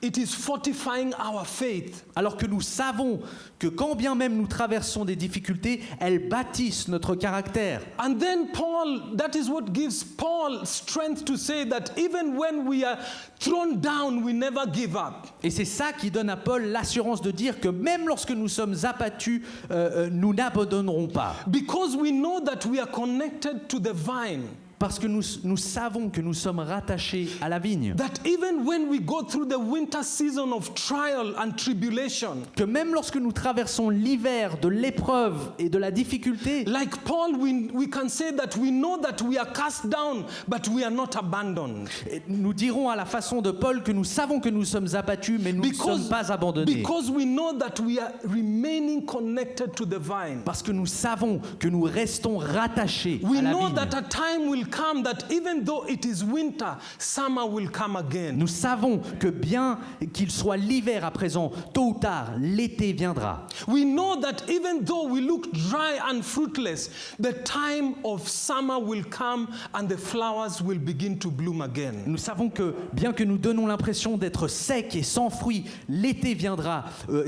[SPEAKER 1] it is fortifying our faith.
[SPEAKER 2] alors que nous savons que quand bien même nous traversons des difficultés, elles bâtissent notre caractère.
[SPEAKER 1] And then Paul, that is what gives Paul strength to say that even when we are thrown down, we never give up.
[SPEAKER 2] Et c'est ça qui donne à Paul l'assurance de dire que même lorsque nous sommes abattus, nous n'abandonnerons pas.
[SPEAKER 1] Because we know that we are connected to the vine.
[SPEAKER 2] Parce que nous savons que nous sommes rattachés à la vigne.
[SPEAKER 1] That even when we go through the winter season of trial and tribulation,
[SPEAKER 2] Que même lorsque nous traversons l'hiver de l'épreuve et de la difficulté,
[SPEAKER 1] like Paul, we can say that we know that we are cast down, but we are not abandoned.
[SPEAKER 2] nous dirons à la façon de Paul que nous savons que nous sommes abattus, mais nous ne sommes pas abandonnés.
[SPEAKER 1] Because we know that we are remaining connected to the vine.
[SPEAKER 2] Parce que nous savons que nous restons rattachés
[SPEAKER 1] We
[SPEAKER 2] à la
[SPEAKER 1] know
[SPEAKER 2] vigne.
[SPEAKER 1] that a time will come that even though it is winter, summer will come again.
[SPEAKER 2] Nous savons que bien qu'il soit l'hiver à présent, tôt ou tard, l'été viendra.
[SPEAKER 1] We know that even though we look dry and fruitless, the time of summer will come and the flowers will begin to bloom again.
[SPEAKER 2] Nous savons que bien que nous donnons l'impression d'être secs et sans fruits, l'été viendra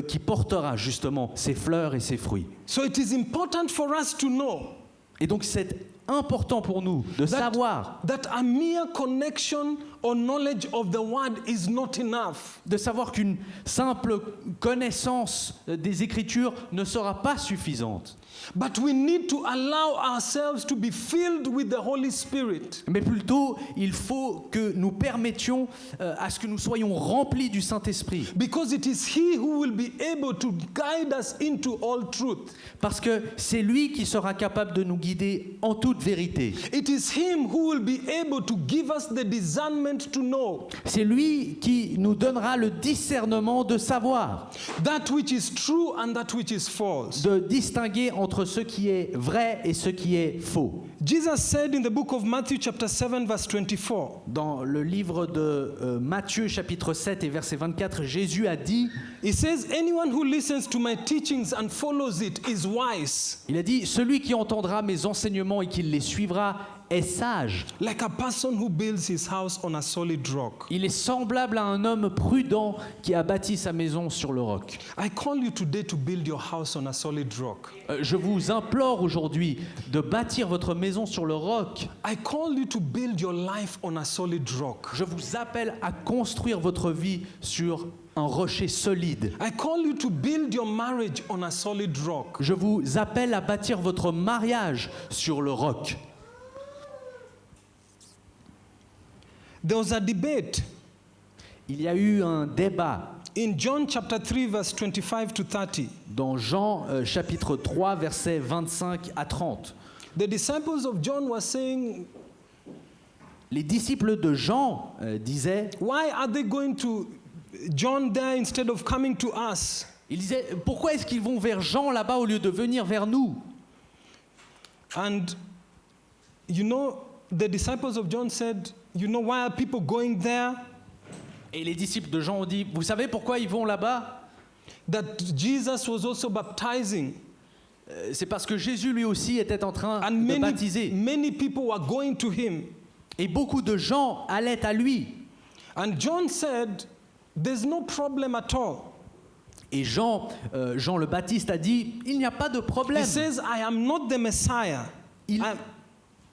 [SPEAKER 2] qui portera justement ses fleurs et ses fruits.
[SPEAKER 1] So it is important for us to know
[SPEAKER 2] Et donc c'est important pour nous de savoir,
[SPEAKER 1] that a mere connection or knowledge of the word is not enough.
[SPEAKER 2] de savoir qu'une simple connaissance des Écritures ne sera pas suffisante.
[SPEAKER 1] But we need to allow ourselves to be filled with the Holy Spirit.
[SPEAKER 2] Mais plutôt, il faut que nous permettions à ce que nous soyons remplis du Saint-Esprit.
[SPEAKER 1] Because it is He who will be able to guide us into all truth.
[SPEAKER 2] Parce que c'est lui qui sera capable de nous guider en toute vérité.
[SPEAKER 1] It is Him who will be able to give us the discernment to know
[SPEAKER 2] C'est lui qui nous donnera le discernement de savoir,
[SPEAKER 1] that which is true and that which is false.
[SPEAKER 2] de distinguer entre ce qui est vrai et ce qui est faux.
[SPEAKER 1] Jesus said in the book of Matthew chapter 7 verse 24,
[SPEAKER 2] Dans le livre de Matthieu chapitre 7 et verset 24, Jésus a dit,
[SPEAKER 1] He says, anyone who listens to my teachings and follows it is wise.
[SPEAKER 2] il a dit, celui qui entendra mes enseignements et qui les suivra est sage.
[SPEAKER 1] like a person who builds his house on a solid rock.
[SPEAKER 2] Il est semblable à un homme prudent qui a bâti sa maison sur le roc.
[SPEAKER 1] I call you today to build your house on a solid rock.
[SPEAKER 2] Je vous implore aujourd'hui de bâtir votre maison sur le roc.
[SPEAKER 1] I call you to build your life on a solid rock.
[SPEAKER 2] Je vous appelle à construire votre vie sur un rocher solide.
[SPEAKER 1] I call you to build your marriage on a solid rock.
[SPEAKER 2] Je vous appelle à bâtir votre mariage sur le roc.
[SPEAKER 1] There was a debate
[SPEAKER 2] Il y a eu un débat
[SPEAKER 1] in John chapter 3 verse 25 to 30.
[SPEAKER 2] dans Jean chapitre 3 versets 25 à 30.
[SPEAKER 1] The disciples of John were saying,
[SPEAKER 2] Les disciples de Jean disaient,
[SPEAKER 1] why are they going to John there instead of coming to us?
[SPEAKER 2] ils disaient, pourquoi est-ce qu'ils vont vers Jean là-bas au lieu de venir vers nous?
[SPEAKER 1] And you know, the disciples of John said, you know, why are people going there?
[SPEAKER 2] Et les disciples de Jean ont dit, vous savez pourquoi ils vont là-bas?
[SPEAKER 1] That Jesus was also baptizing,
[SPEAKER 2] C'est parce que Jésus lui aussi était en train
[SPEAKER 1] and
[SPEAKER 2] de baptiser.
[SPEAKER 1] many people were going to him.
[SPEAKER 2] Et beaucoup de gens allaient à lui.
[SPEAKER 1] And John said, there's no problem at all.
[SPEAKER 2] Et Jean le Baptiste a dit, il n'y a pas de problème.
[SPEAKER 1] He says, I am not the Messiah.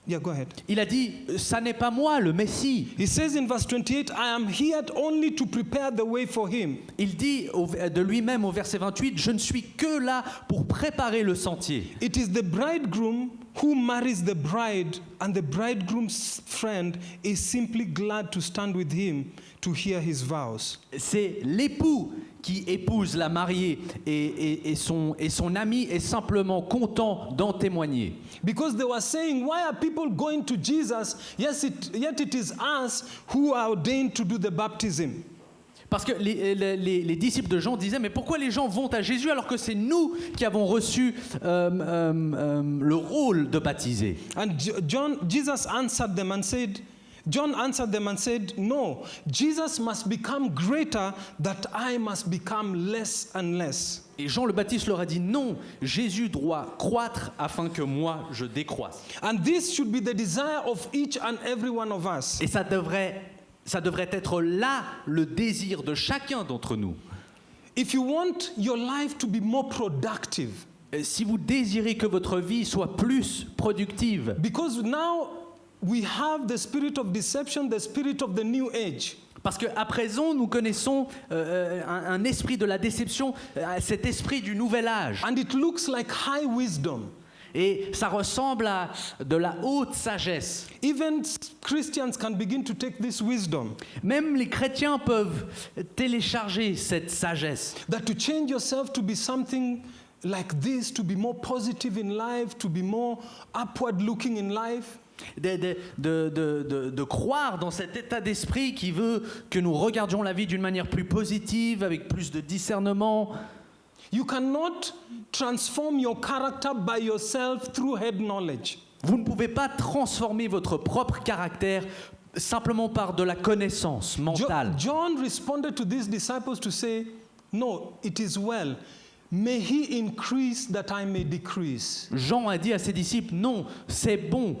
[SPEAKER 1] Yeah, go ahead.
[SPEAKER 2] Il a dit, ça n'est pas moi le Messie.
[SPEAKER 1] He says in verse 28, I am here only to prepare the way for him.
[SPEAKER 2] Il dit de lui-même au verset 28, je ne suis que là pour préparer le sentier.
[SPEAKER 1] It is the bridegroom who marries the bride, and the bridegroom's friend is simply glad to stand with him to hear his vows.
[SPEAKER 2] C'est l'époux qui épouse la mariée et son ami est simplement content d'en témoigner.
[SPEAKER 1] Because they were saying, why are people going to Jesus? Yes, yet it is us who are ordained to do the baptism.
[SPEAKER 2] Parce que les disciples de Jean disaient, mais pourquoi les gens vont à Jésus alors que c'est nous qui avons reçu le rôle de baptiser?
[SPEAKER 1] And Jesus answered them and said, John answered them and said, no, Jesus must become greater, that I must become less and less.
[SPEAKER 2] Et Jean le Baptiste leur a dit, non, Jésus doit croître afin que moi je décroisse.
[SPEAKER 1] And this should be the desire of each and every one of us.
[SPEAKER 2] Et ça devrait être là le désir de chacun d'entre nous.
[SPEAKER 1] If you want your life to be more productive,
[SPEAKER 2] Si vous désirez que votre vie soit plus productive,
[SPEAKER 1] because now we have the spirit of deception, the spirit of the new age.
[SPEAKER 2] parce qu'à présent nous connaissons un esprit de la déception, cet esprit du nouvel âge.
[SPEAKER 1] And it looks like high wisdom.
[SPEAKER 2] Et ça ressemble à de la haute sagesse.
[SPEAKER 1] Even Christians can begin to take this wisdom.
[SPEAKER 2] Même les chrétiens peuvent télécharger cette sagesse.
[SPEAKER 1] That to change yourself to be something like this, to be more positive in life, to be more upward looking in life.
[SPEAKER 2] De croire dans cet état d'esprit qui veut que nous regardions la vie d'une manière plus positive, avec plus de discernement.
[SPEAKER 1] You cannot transform your character by yourself through head knowledge.
[SPEAKER 2] Vous ne pouvez pas transformer votre propre caractère simplement par de la connaissance mentale.
[SPEAKER 1] John responded to these disciples to say, no, it is well. May he increase that I may decrease.
[SPEAKER 2] Jean a dit à ses disciples, non, c'est bon,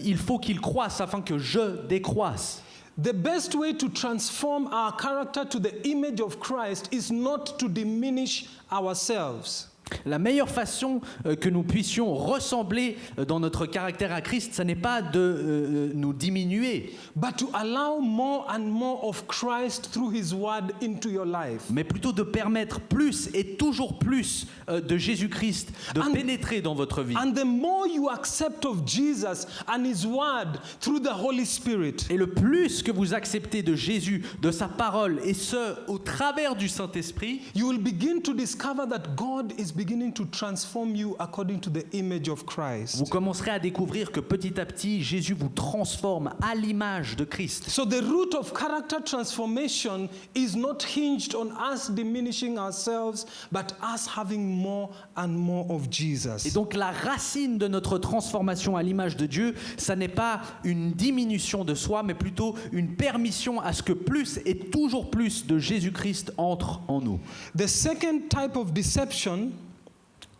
[SPEAKER 2] il faut qu'il croisse afin que je décroisse.
[SPEAKER 1] The best way to transform our character to the image of Christ is not to diminish ourselves.
[SPEAKER 2] La meilleure façon que nous puissions ressembler dans notre caractère à Christ, ce n'est pas de nous diminuer,
[SPEAKER 1] But to allow more and more of Christ through his word into your life.
[SPEAKER 2] mais plutôt de permettre plus et toujours plus de Jésus-Christ de pénétrer dans votre vie.
[SPEAKER 1] And the more you accept of Jesus and his word through the Holy Spirit,
[SPEAKER 2] Et le plus que vous acceptez de Jésus, de sa parole, et ce, au travers du Saint-Esprit,
[SPEAKER 1] you will begin to discover that God is beginning to transform you according to the image of Christ.
[SPEAKER 2] vous commencerez à découvrir que petit à petit, Jésus vous transforme à l'image de Christ.
[SPEAKER 1] So the root of character transformation is not hinged on us diminishing ourselves, but us having more and more of Jesus.
[SPEAKER 2] Et donc la racine de notre transformation à l'image de Dieu, ça n'est pas une diminution de soi, mais plutôt une permission à ce que plus et toujours plus de Jésus-Christ entre en nous.
[SPEAKER 1] The second type of deception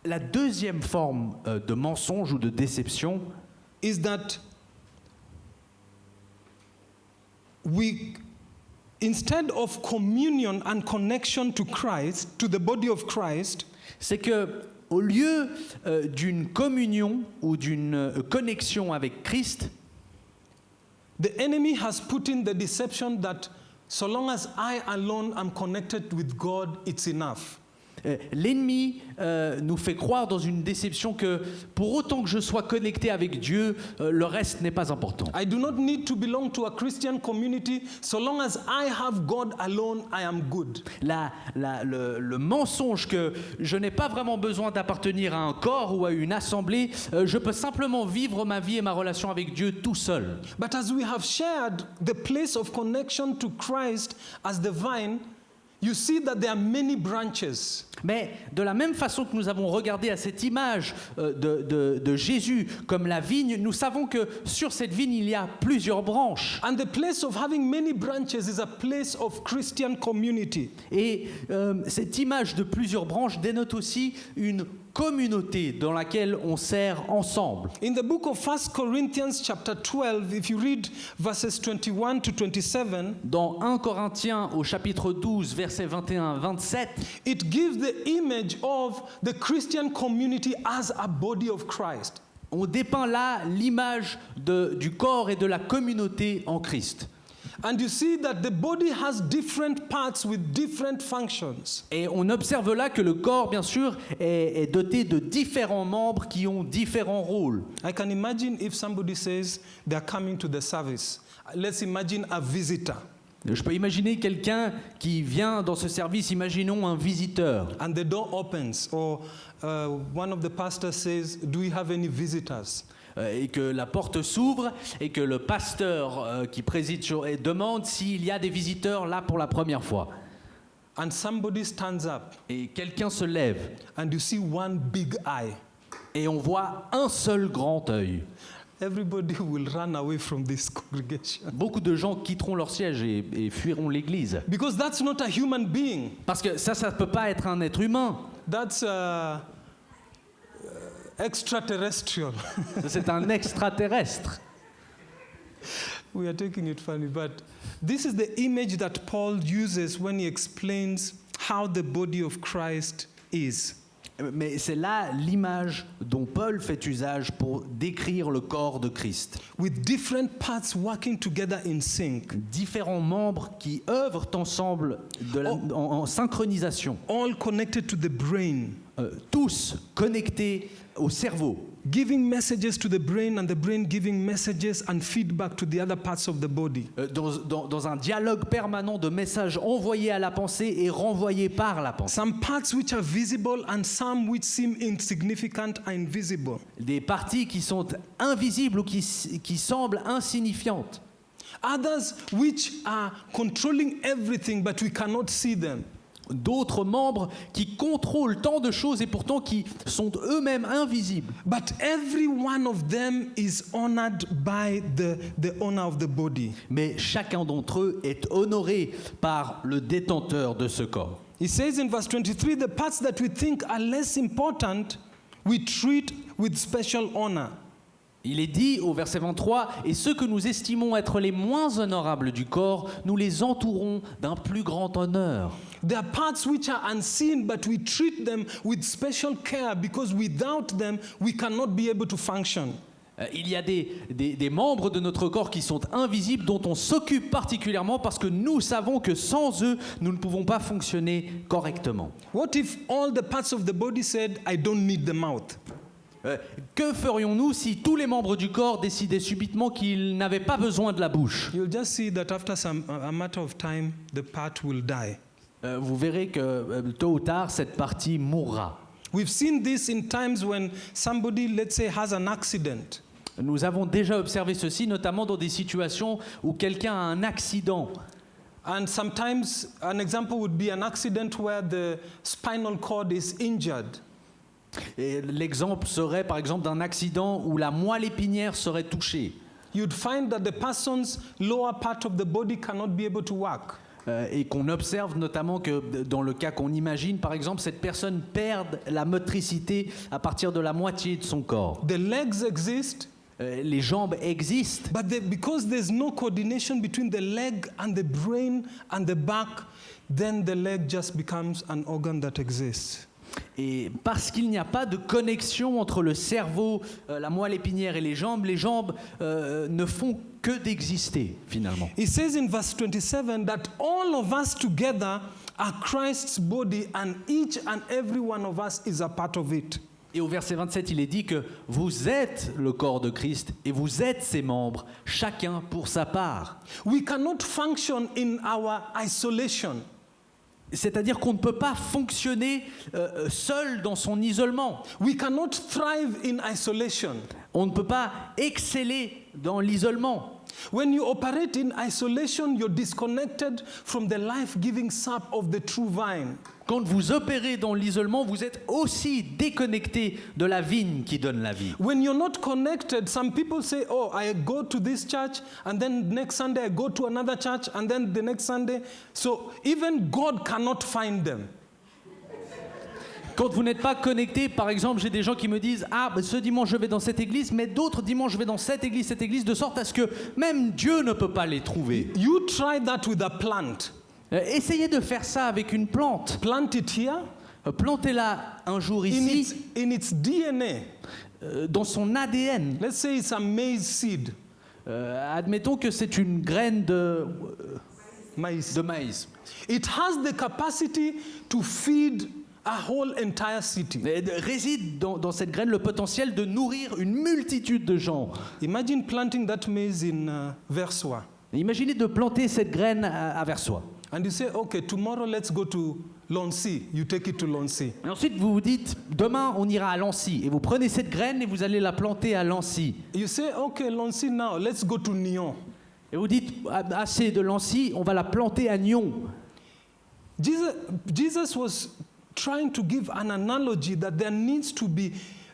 [SPEAKER 2] La deuxième forme de mensonge ou de déception,
[SPEAKER 1] is that instead of communion and connection to Christ, to the body of Christ,
[SPEAKER 2] c'est que au lieu d'une communion ou d'une connexion avec Christ,
[SPEAKER 1] the enemy has put in the deception that so long as I alone am connected with God, it's enough.
[SPEAKER 2] L'ennemi nous fait croire dans une déception que pour autant que je sois connecté avec Dieu, le reste n'est pas important.
[SPEAKER 1] I do not need to belong to a Christian community. So long as I have God alone, I am good.
[SPEAKER 2] Le mensonge que je n'ai pas vraiment besoin d'appartenir à un corps ou à une assemblée, je peux simplement vivre ma vie et ma relation avec Dieu tout seul.
[SPEAKER 1] But as we have shared the place of connection to Christ as the vine, you see that there are many branches.
[SPEAKER 2] Mais de la même façon que nous avons regardé à cette image de Jésus comme la vigne, nous savons que sur cette vigne, il y a plusieurs branches.
[SPEAKER 1] And the place of having many branches is a place of Christian community.
[SPEAKER 2] Et cette image de plusieurs branches dénote aussi une communauté dans laquelle on sert ensemble.
[SPEAKER 1] In the book of 1 Corinthians chapter 12, if you read verses 21 to 27,
[SPEAKER 2] Dans 1 Corinthiens au chapitre 12, versets 21-27,
[SPEAKER 1] it gives the image of the Christian community as a body of Christ.
[SPEAKER 2] on dépeint là l'image du corps et de la communauté en Christ.
[SPEAKER 1] And you see that the body has different parts with different functions.
[SPEAKER 2] Et on observe là que le corps, bien sûr, est doté de différents membres qui ont différents rôles.
[SPEAKER 1] I can imagine if somebody says they're coming to the service. Let's imagine a visitor.
[SPEAKER 2] Je peux imaginer quelqu'un qui vient dans ce service, imaginons un visiteur.
[SPEAKER 1] And the door opens, or one of the pastors says, "Do we have any visitors?"
[SPEAKER 2] Et que la porte s'ouvre et que le pasteur qui préside demande s'il y a des visiteurs là pour la première fois.
[SPEAKER 1] And somebody stands up,
[SPEAKER 2] Et quelqu'un se lève
[SPEAKER 1] and you see one big eye.
[SPEAKER 2] et on voit un seul grand œil.
[SPEAKER 1] Everybody will run away from this congregation.
[SPEAKER 2] Beaucoup de gens quitteront leur siège et fuiront l'église.
[SPEAKER 1] Because that's not a human being.
[SPEAKER 2] Parce que ça ne peut pas être un être humain.
[SPEAKER 1] That's extraterrestrial.
[SPEAKER 2] C'est un extraterrestre.
[SPEAKER 1] We are taking it funny, but this is the image that Paul uses when he explains how the body of Christ is.
[SPEAKER 2] Mais c'est là l'image dont Paul fait usage pour décrire le corps de Christ.
[SPEAKER 1] With different parts working together in sync.
[SPEAKER 2] Différents membres qui œuvrent ensemble en synchronisation.
[SPEAKER 1] All connected to the brain.
[SPEAKER 2] Tous connectés au cerveau.
[SPEAKER 1] Giving messages to the brain and the brain giving messages and feedback to the other parts of the body.
[SPEAKER 2] Dans un dialogue permanent de messages envoyés à la pensée et renvoyés par la pensée.
[SPEAKER 1] Some parts which are visible and some which seem insignificant are invisible.
[SPEAKER 2] Des parties qui sont invisibles ou qui semblent insignifiantes.
[SPEAKER 1] Others which are controlling everything but we cannot see them.
[SPEAKER 2] D'autres membres qui contrôlent tant de choses et pourtant qui sont eux-mêmes invisibles.
[SPEAKER 1] But every one of them is honored by the owner of the body.
[SPEAKER 2] Mais chacun d'entre eux est honoré par le détenteur de ce corps.
[SPEAKER 1] He says in verse 23, the parts that we think are less important, we treat with special honor.
[SPEAKER 2] Il est dit au verset 23, « Et ceux que nous estimons être les moins honorables du corps, nous les entourons d'un plus grand honneur. »
[SPEAKER 1] There are parts which are unseen, but we treat them with special care because without them, we cannot be able to function.
[SPEAKER 2] Il y a des membres de notre corps qui sont invisibles, dont on s'occupe particulièrement parce que nous savons que sans eux, nous ne pouvons pas fonctionner correctement.
[SPEAKER 1] What if all the parts of the body said, I don't need the mouth?
[SPEAKER 2] Que ferions-nous si tous les membres du corps décidaient subitement qu'ils n'avaient pas besoin de la bouche?
[SPEAKER 1] You'll just see that after a matter of time, the part will die.
[SPEAKER 2] Vous verrez que tôt ou tard, cette partie mourra.
[SPEAKER 1] We've seen this in times when somebody, let's say, has an accident.
[SPEAKER 2] Nous avons déjà observé ceci, notamment dans des situations où quelqu'un a un accident.
[SPEAKER 1] And sometimes an example would be an accident where the spinal cord is injured.
[SPEAKER 2] Et l'exemple serait par exemple d'un accident où la moelle épinière serait touchée.
[SPEAKER 1] You'd find that the person's lower part of the body cannot be able to work.
[SPEAKER 2] Et qu'on observe notamment que dans le cas qu'on imagine, par exemple, cette personne perd la motricité à partir de la moitié de son corps.
[SPEAKER 1] The legs exist,
[SPEAKER 2] Les jambes existent,
[SPEAKER 1] but because there's no coordination between the leg and the brain and the back, then the leg just becomes an organ that exists.
[SPEAKER 2] et parce qu'il n'y a pas de connexion entre le cerveau, la moelle épinière et les jambes ne font que d'exister finalement.
[SPEAKER 1] He says in verse 27 that all of us together are Christ's body and each and every one of us is a part of it.
[SPEAKER 2] Et au verset 27, il est dit que vous êtes le corps de Christ et vous êtes ses membres, chacun pour sa part.
[SPEAKER 1] We cannot function in our isolation.
[SPEAKER 2] C'est-à-dire qu'on ne peut pas fonctionner seul dans son isolement.
[SPEAKER 1] We cannot thrive in isolation.
[SPEAKER 2] On ne peut pas exceller dans l'isolement.
[SPEAKER 1] When you operate in isolation, you're disconnected from the life-giving sap of the true vine.
[SPEAKER 2] Quand vous opérez dans l'isolement, vous êtes aussi déconnecté de la vigne qui donne la vie.
[SPEAKER 1] When you're not connected, some people say, oh, I go to this church, and then next Sunday I go to another church, and then the next Sunday. So even God cannot find them.
[SPEAKER 2] Quand vous n'êtes pas connecté, par exemple, j'ai des gens qui me disent « Ah, ce dimanche je vais dans cette église, mais d'autres dimanches je vais dans cette église, de sorte à ce que même Dieu ne peut pas les trouver. »
[SPEAKER 1] You try that with a plant.
[SPEAKER 2] Essayez de faire ça avec une plante.
[SPEAKER 1] Plant it here.
[SPEAKER 2] Plantez-la un jour
[SPEAKER 1] In
[SPEAKER 2] ici,
[SPEAKER 1] its DNA.
[SPEAKER 2] dans son ADN.
[SPEAKER 1] Let's say it's a maize seed.
[SPEAKER 2] Admettons que c'est une graine de
[SPEAKER 1] Maize.
[SPEAKER 2] maïs.
[SPEAKER 1] It has the capacity to feed a whole entire city.
[SPEAKER 2] Réside dans cette graine le potentiel de nourrir une multitude de gens.
[SPEAKER 1] Imagine planting that maize in Versoix.
[SPEAKER 2] Imaginez de planter cette graine à Versoix.
[SPEAKER 1] And you say, okay, tomorrow let's go to Loncy. You take it to Loncy.
[SPEAKER 2] Et ensuite, vous vous dites, demain, on ira à Lancy. Et vous prenez cette graine et vous allez la planter à Lancy.
[SPEAKER 1] You say, okay, Loncy now, let's go to Nyon.
[SPEAKER 2] Et vous dites, assez de Lancy, on va la planter à Nyon.
[SPEAKER 1] Jesus was trying to give an analogy that there needs to be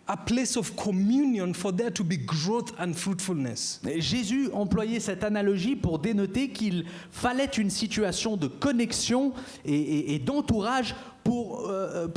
[SPEAKER 1] a place of communion for there to be growth and fruitfulness.
[SPEAKER 2] Jésus employait cette analogie pour dénoter qu'il fallait une situation de connexion et d'entourage pour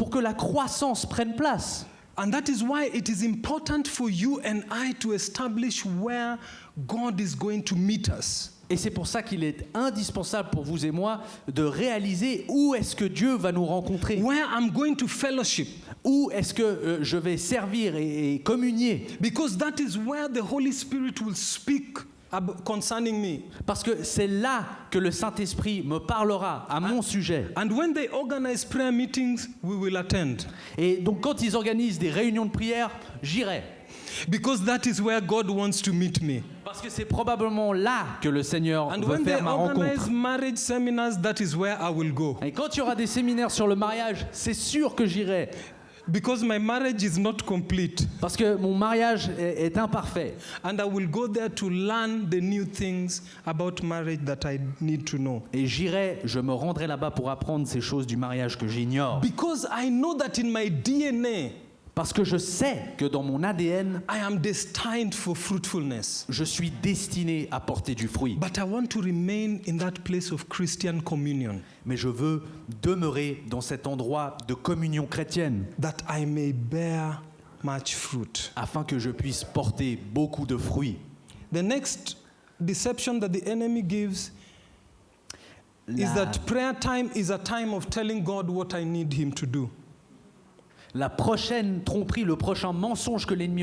[SPEAKER 2] que la croissance prenne place.
[SPEAKER 1] And that is why it is important for you and I to establish where God is going to meet us.
[SPEAKER 2] Et c'est pour ça qu'il est indispensable pour vous et moi de réaliser où est-ce que Dieu va nous rencontrer.
[SPEAKER 1] Where I'm going to fellowship.
[SPEAKER 2] Où est-ce que je vais servir et communier.
[SPEAKER 1] Because that is where the Holy Spirit will speak concerning me.
[SPEAKER 2] Parce que c'est là que le Saint-Esprit me parlera à mon sujet.
[SPEAKER 1] And when they organize prayer meetings, we will attend.
[SPEAKER 2] Et donc quand ils organisent des réunions de prière, j'irai.
[SPEAKER 1] Because that is where God wants to meet me.
[SPEAKER 2] Parce que c'est probablement là que le Seigneur
[SPEAKER 1] And
[SPEAKER 2] veut
[SPEAKER 1] when they
[SPEAKER 2] faire ma
[SPEAKER 1] organize
[SPEAKER 2] rencontre.
[SPEAKER 1] marriage seminars, that is where I will go.
[SPEAKER 2] Et quand il y aura des séminaires sur le mariage, c'est sûr que j'irai.
[SPEAKER 1] Because my marriage is not complete.
[SPEAKER 2] Parce que mon mariage est imparfait.
[SPEAKER 1] And I will go there to learn the new things about marriage that I need to know.
[SPEAKER 2] Et je me rendrai là-bas pour apprendre ces choses du mariage que j'ignore.
[SPEAKER 1] Because I know that in my DNA,
[SPEAKER 2] Parce que je sais que dans mon ADN,
[SPEAKER 1] I am destined for fruitfulness.
[SPEAKER 2] je suis destiné à porter du fruit.
[SPEAKER 1] But I want to remain in that place of Christian communion,
[SPEAKER 2] Mais je veux demeurer dans cet endroit de communion chrétienne
[SPEAKER 1] that I may bear much fruit.
[SPEAKER 2] afin que je puisse porter beaucoup de fruits.
[SPEAKER 1] The next deception that the enemy gives is
[SPEAKER 2] La,
[SPEAKER 1] that prayer time is a time of telling God what I need him to do.
[SPEAKER 2] la prochaine tromperie, le prochain mensonge que l'ennemi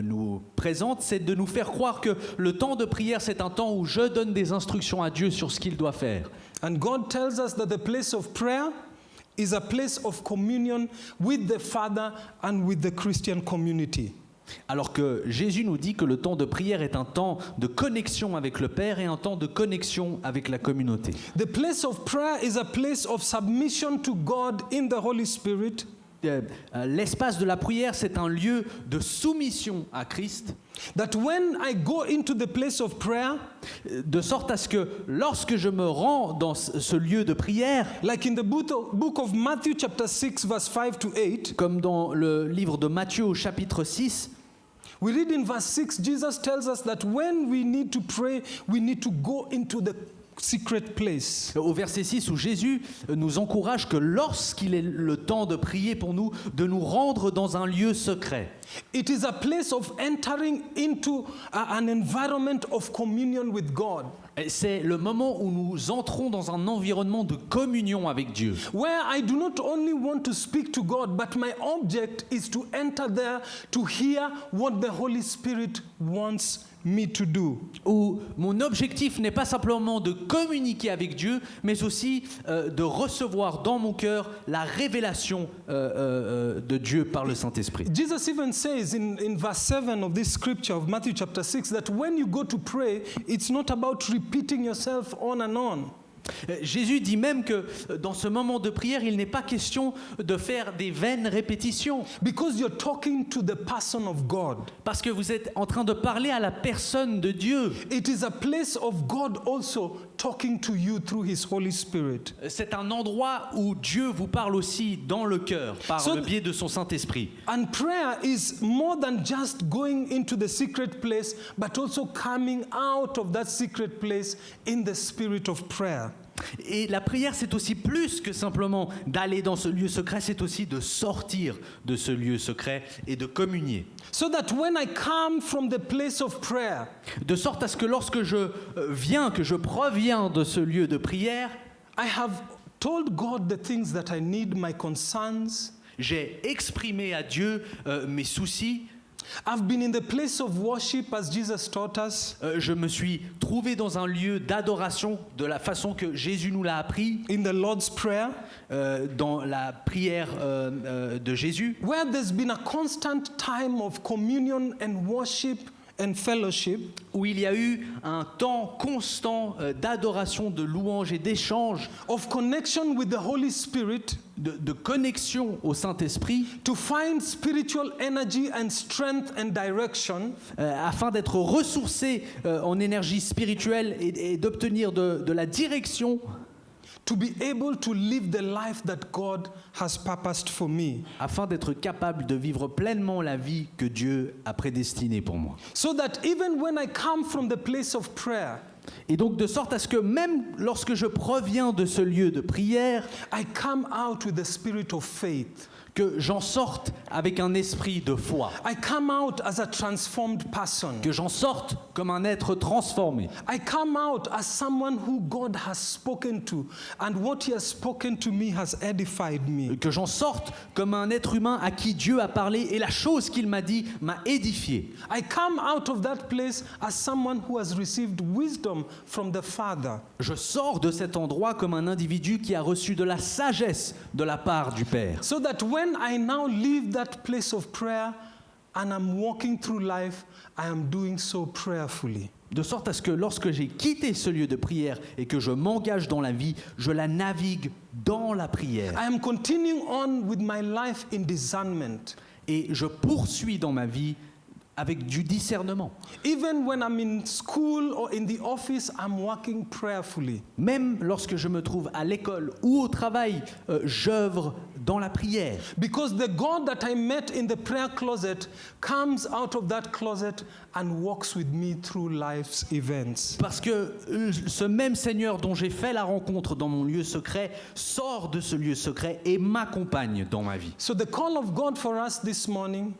[SPEAKER 2] nous présente, c'est de nous faire croire que le temps de prière, c'est un temps où je donne des instructions à Dieu sur ce qu'il doit faire.
[SPEAKER 1] And God tells us that the place of prayer is a place of communion with the Father and with the Christian community.
[SPEAKER 2] Alors que Jésus nous dit que le temps de prière est un temps de connexion avec le Père et un temps de connexion avec la communauté.
[SPEAKER 1] The place of prayer is a place of submission to God in the Holy Spirit.
[SPEAKER 2] L'espace de la prière, c'est un lieu de soumission à Christ,
[SPEAKER 1] That when I go into the place of prayer,
[SPEAKER 2] de sorte à ce que lorsque je me rends dans ce lieu de prière,
[SPEAKER 1] like in the book of Matthew chapter 6 verse 5 to 8,
[SPEAKER 2] comme dans le livre de Matthieu au chapitre 6,
[SPEAKER 1] we read in verse 6, Jesus tells us that when we need to pray, we need to go into the secret place.
[SPEAKER 2] Au verset 6 où Jésus nous encourage que lorsqu'il est le temps de prier pour nous, de nous rendre dans un lieu secret.
[SPEAKER 1] It is a place of entering into an environment of communion with God,
[SPEAKER 2] Et c'est le moment où nous entrons dans un environnement de communion avec Dieu.
[SPEAKER 1] where I do not only want to speak to God, but my object is to enter there to hear what the Holy Spirit wants me to do.
[SPEAKER 2] Où mon objectif n'est pas simplement de communiquer avec Dieu, mais aussi de recevoir dans mon cœur la révélation de Dieu par le Saint-Esprit.
[SPEAKER 1] Jesus even says in verse 7 of this scripture of Matthew chapter 6 that when you go to pray, it's not about repeating yourself on and on.
[SPEAKER 2] Jésus dit même que dans ce moment de prière, il n'est pas question de faire des vaines répétitions,
[SPEAKER 1] Because you're talking to the person of God.
[SPEAKER 2] parce que vous êtes en train de parler à la personne de Dieu.
[SPEAKER 1] It is a place of God also talking to you through His Holy Spirit.
[SPEAKER 2] C'est un endroit où Dieu vous parle aussi dans le cœur, par
[SPEAKER 1] So-
[SPEAKER 2] le biais de son Saint-Esprit.
[SPEAKER 1] And prayer is more than just going into the secret place, but also coming out of that secret place in the spirit of prayer.
[SPEAKER 2] Et la prière, c'est aussi plus que simplement d'aller dans ce lieu secret, c'est aussi de sortir de ce lieu secret et de communier.
[SPEAKER 1] So that when I come from the place of prayer,
[SPEAKER 2] De sorte à ce que lorsque je viens, que je proviens de ce lieu de prière,
[SPEAKER 1] I have told God the things that I need, my concerns.
[SPEAKER 2] j'ai exprimé à Dieu mes soucis.
[SPEAKER 1] I've been in the place of worship as Jesus taught us,
[SPEAKER 2] Je me suis trouvé dans un lieu d'adoration de la façon que Jésus nous l'a appris,
[SPEAKER 1] in the Lord's Prayer,
[SPEAKER 2] dans la prière de Jésus,
[SPEAKER 1] where there's been a constant time of communion and worship and fellowship.
[SPEAKER 2] où il y a eu un temps constant d'adoration, de louange et d'échange,
[SPEAKER 1] Of connection with the Holy Spirit,
[SPEAKER 2] de connexion au Saint-Esprit,
[SPEAKER 1] to find spiritual energy and strength and direction,
[SPEAKER 2] afin d'être ressourcé en énergie spirituelle et d'obtenir de la direction,
[SPEAKER 1] to be able to live the life that God has purposed for me.
[SPEAKER 2] afin d'être capable de vivre pleinement la vie que Dieu a prédestinée pour moi.
[SPEAKER 1] So that even when I come from the place of prayer,
[SPEAKER 2] Et donc de sorte à ce que même lorsque je proviens de ce lieu de prière,
[SPEAKER 1] I come out with the spirit of faith.
[SPEAKER 2] que j'en sorte avec un esprit de foi,
[SPEAKER 1] I come out as a transformed person.
[SPEAKER 2] que j'en sorte comme un être transformé,
[SPEAKER 1] I come out as someone who God has spoken to, and what He has spoken to me has edified me.
[SPEAKER 2] que j'en sorte comme un être humain à qui Dieu a parlé et la chose qu'il m'a dit m'a édifié.
[SPEAKER 1] I come out of that place as someone who has received wisdom from the Father.
[SPEAKER 2] Je sors de cet endroit comme un individu qui a reçu de la sagesse de la part du Père.
[SPEAKER 1] So that when I now leave that place of prayer and I'm walking through life, I am doing so prayerfully.
[SPEAKER 2] De sorte à ce que lorsque j'ai quitté ce lieu de prière et que je m'engage dans la vie, je la navigue dans la prière.
[SPEAKER 1] I am continuing on with my life in discernment.
[SPEAKER 2] Et je poursuis dans ma vie avec du discernement.
[SPEAKER 1] Even when I'm in school or in the office, I'm working prayerfully.
[SPEAKER 2] Même lorsque je me trouve à l'école ou au travail, j'œuvre dans la prière.
[SPEAKER 1] Because the God that I met in the prayer closet comes out of that closet and walks with me through life's events.
[SPEAKER 2] Parce que ce même Seigneur dont j'ai fait la rencontre dans mon lieu secret sort de ce lieu secret et m'accompagne dans ma vie.
[SPEAKER 1] So the call of God for us this morning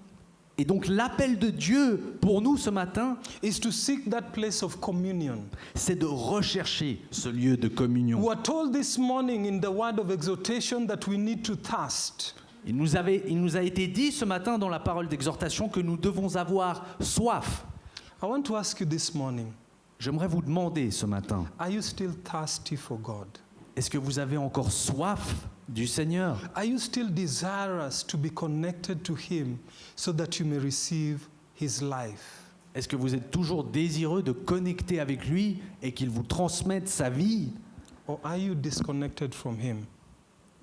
[SPEAKER 2] Et donc l'appel de Dieu pour nous ce matin,
[SPEAKER 1] is to seek that place of communion.
[SPEAKER 2] c'est de rechercher ce lieu de communion.
[SPEAKER 1] We are told this morning in the word of exhortation that we need to thirst.
[SPEAKER 2] Il nous a été dit ce matin dans la parole d'exhortation que nous devons avoir soif.
[SPEAKER 1] I want to ask you this morning,
[SPEAKER 2] J'aimerais vous demander ce matin,
[SPEAKER 1] are you still thirsty for God?
[SPEAKER 2] est-ce que vous avez encore soif du Seigneur?
[SPEAKER 1] Are you still desirous to be connected to Him so that you may receive His life?
[SPEAKER 2] Est-ce que vous êtes toujours désireux de connecter avec lui et qu'il vous transmette sa vie?
[SPEAKER 1] Or are you disconnected from Him?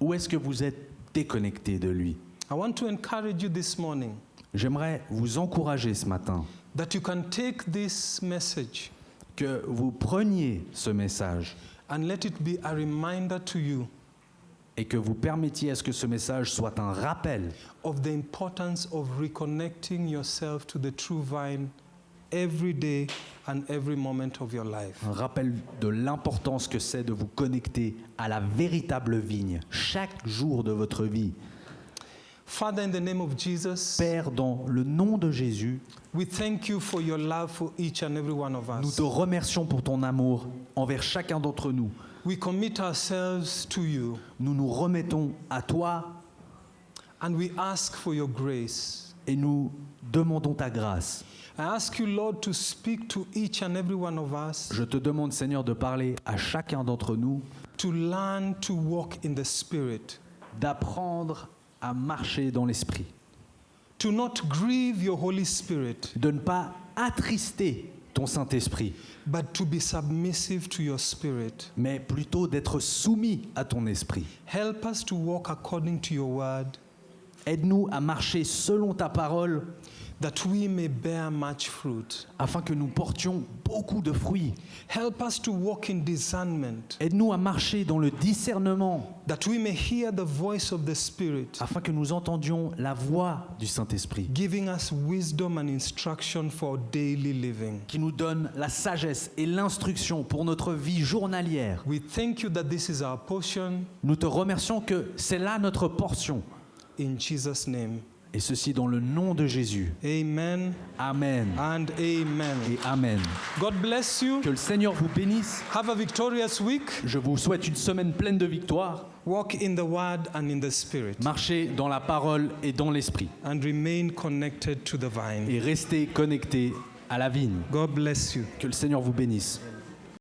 [SPEAKER 2] Ou est-ce que vous êtes déconnecté de lui?
[SPEAKER 1] I want to encourage you this morning
[SPEAKER 2] J'aimerais vous encourager ce matin
[SPEAKER 1] that you can take this message
[SPEAKER 2] que vous preniez ce message
[SPEAKER 1] and let it be a reminder to you
[SPEAKER 2] et que vous permettiez à ce que ce message soit un rappel
[SPEAKER 1] of the importance of reconnecting yourself to the true vine every day and every moment of your life.
[SPEAKER 2] Un rappel de l'importance que c'est de vous connecter à la véritable vigne chaque jour de votre vie.
[SPEAKER 1] Father, in the name of Jesus,
[SPEAKER 2] Père, dans le nom de Jésus,
[SPEAKER 1] we thank you for your love for each and every one of
[SPEAKER 2] nous
[SPEAKER 1] us.
[SPEAKER 2] te remercions pour ton amour envers chacun d'entre nous.
[SPEAKER 1] We commit ourselves to you
[SPEAKER 2] Nous nous remettons à toi
[SPEAKER 1] and we ask for your grace.
[SPEAKER 2] et nous demandons ta grâce.
[SPEAKER 1] I ask you, Lord, to speak to each and every one of us,
[SPEAKER 2] Je te demande, Seigneur, de parler à chacun d'entre nous,
[SPEAKER 1] to learn to walk in the Spirit,
[SPEAKER 2] d'apprendre à marcher dans l'esprit,
[SPEAKER 1] to not grieve your Holy Spirit,
[SPEAKER 2] de ne pas attrister ton Saint-Esprit,
[SPEAKER 1] but to be submissive to your Spirit.
[SPEAKER 2] mais plutôt d'être soumis à ton esprit.
[SPEAKER 1] Help us to walk according to your word,
[SPEAKER 2] Aide-nous à marcher selon ta parole,
[SPEAKER 1] that we may bear much fruit.
[SPEAKER 2] afin que nous portions beaucoup de fruits.
[SPEAKER 1] Help us to walk in discernment,
[SPEAKER 2] Aide-nous à marcher dans le discernement,
[SPEAKER 1] that we may hear the voice of the Spirit,
[SPEAKER 2] afin que nous entendions la voix du Saint-Esprit,
[SPEAKER 1] giving us wisdom and instruction for daily living.
[SPEAKER 2] qui nous donne la sagesse et l'instruction pour notre vie journalière.
[SPEAKER 1] We thank you that this is our portion.
[SPEAKER 2] Nous te remercions que c'est là notre portion,
[SPEAKER 1] In Jesus' name,
[SPEAKER 2] et ceci dans le nom de Jésus.
[SPEAKER 1] amen
[SPEAKER 2] Amen
[SPEAKER 1] and amen.
[SPEAKER 2] et Amen.
[SPEAKER 1] God bless you.
[SPEAKER 2] Que le Seigneur vous bénisse.
[SPEAKER 1] Have a victorious week.
[SPEAKER 2] Je vous souhaite une semaine pleine de victoire.
[SPEAKER 1] Walk in the word and in the Spirit,
[SPEAKER 2] Marchez dans la parole et dans l'esprit,
[SPEAKER 1] and remain connected to the vine.
[SPEAKER 2] et restez connectés à la vigne.
[SPEAKER 1] God bless you.
[SPEAKER 2] Que le Seigneur vous bénisse.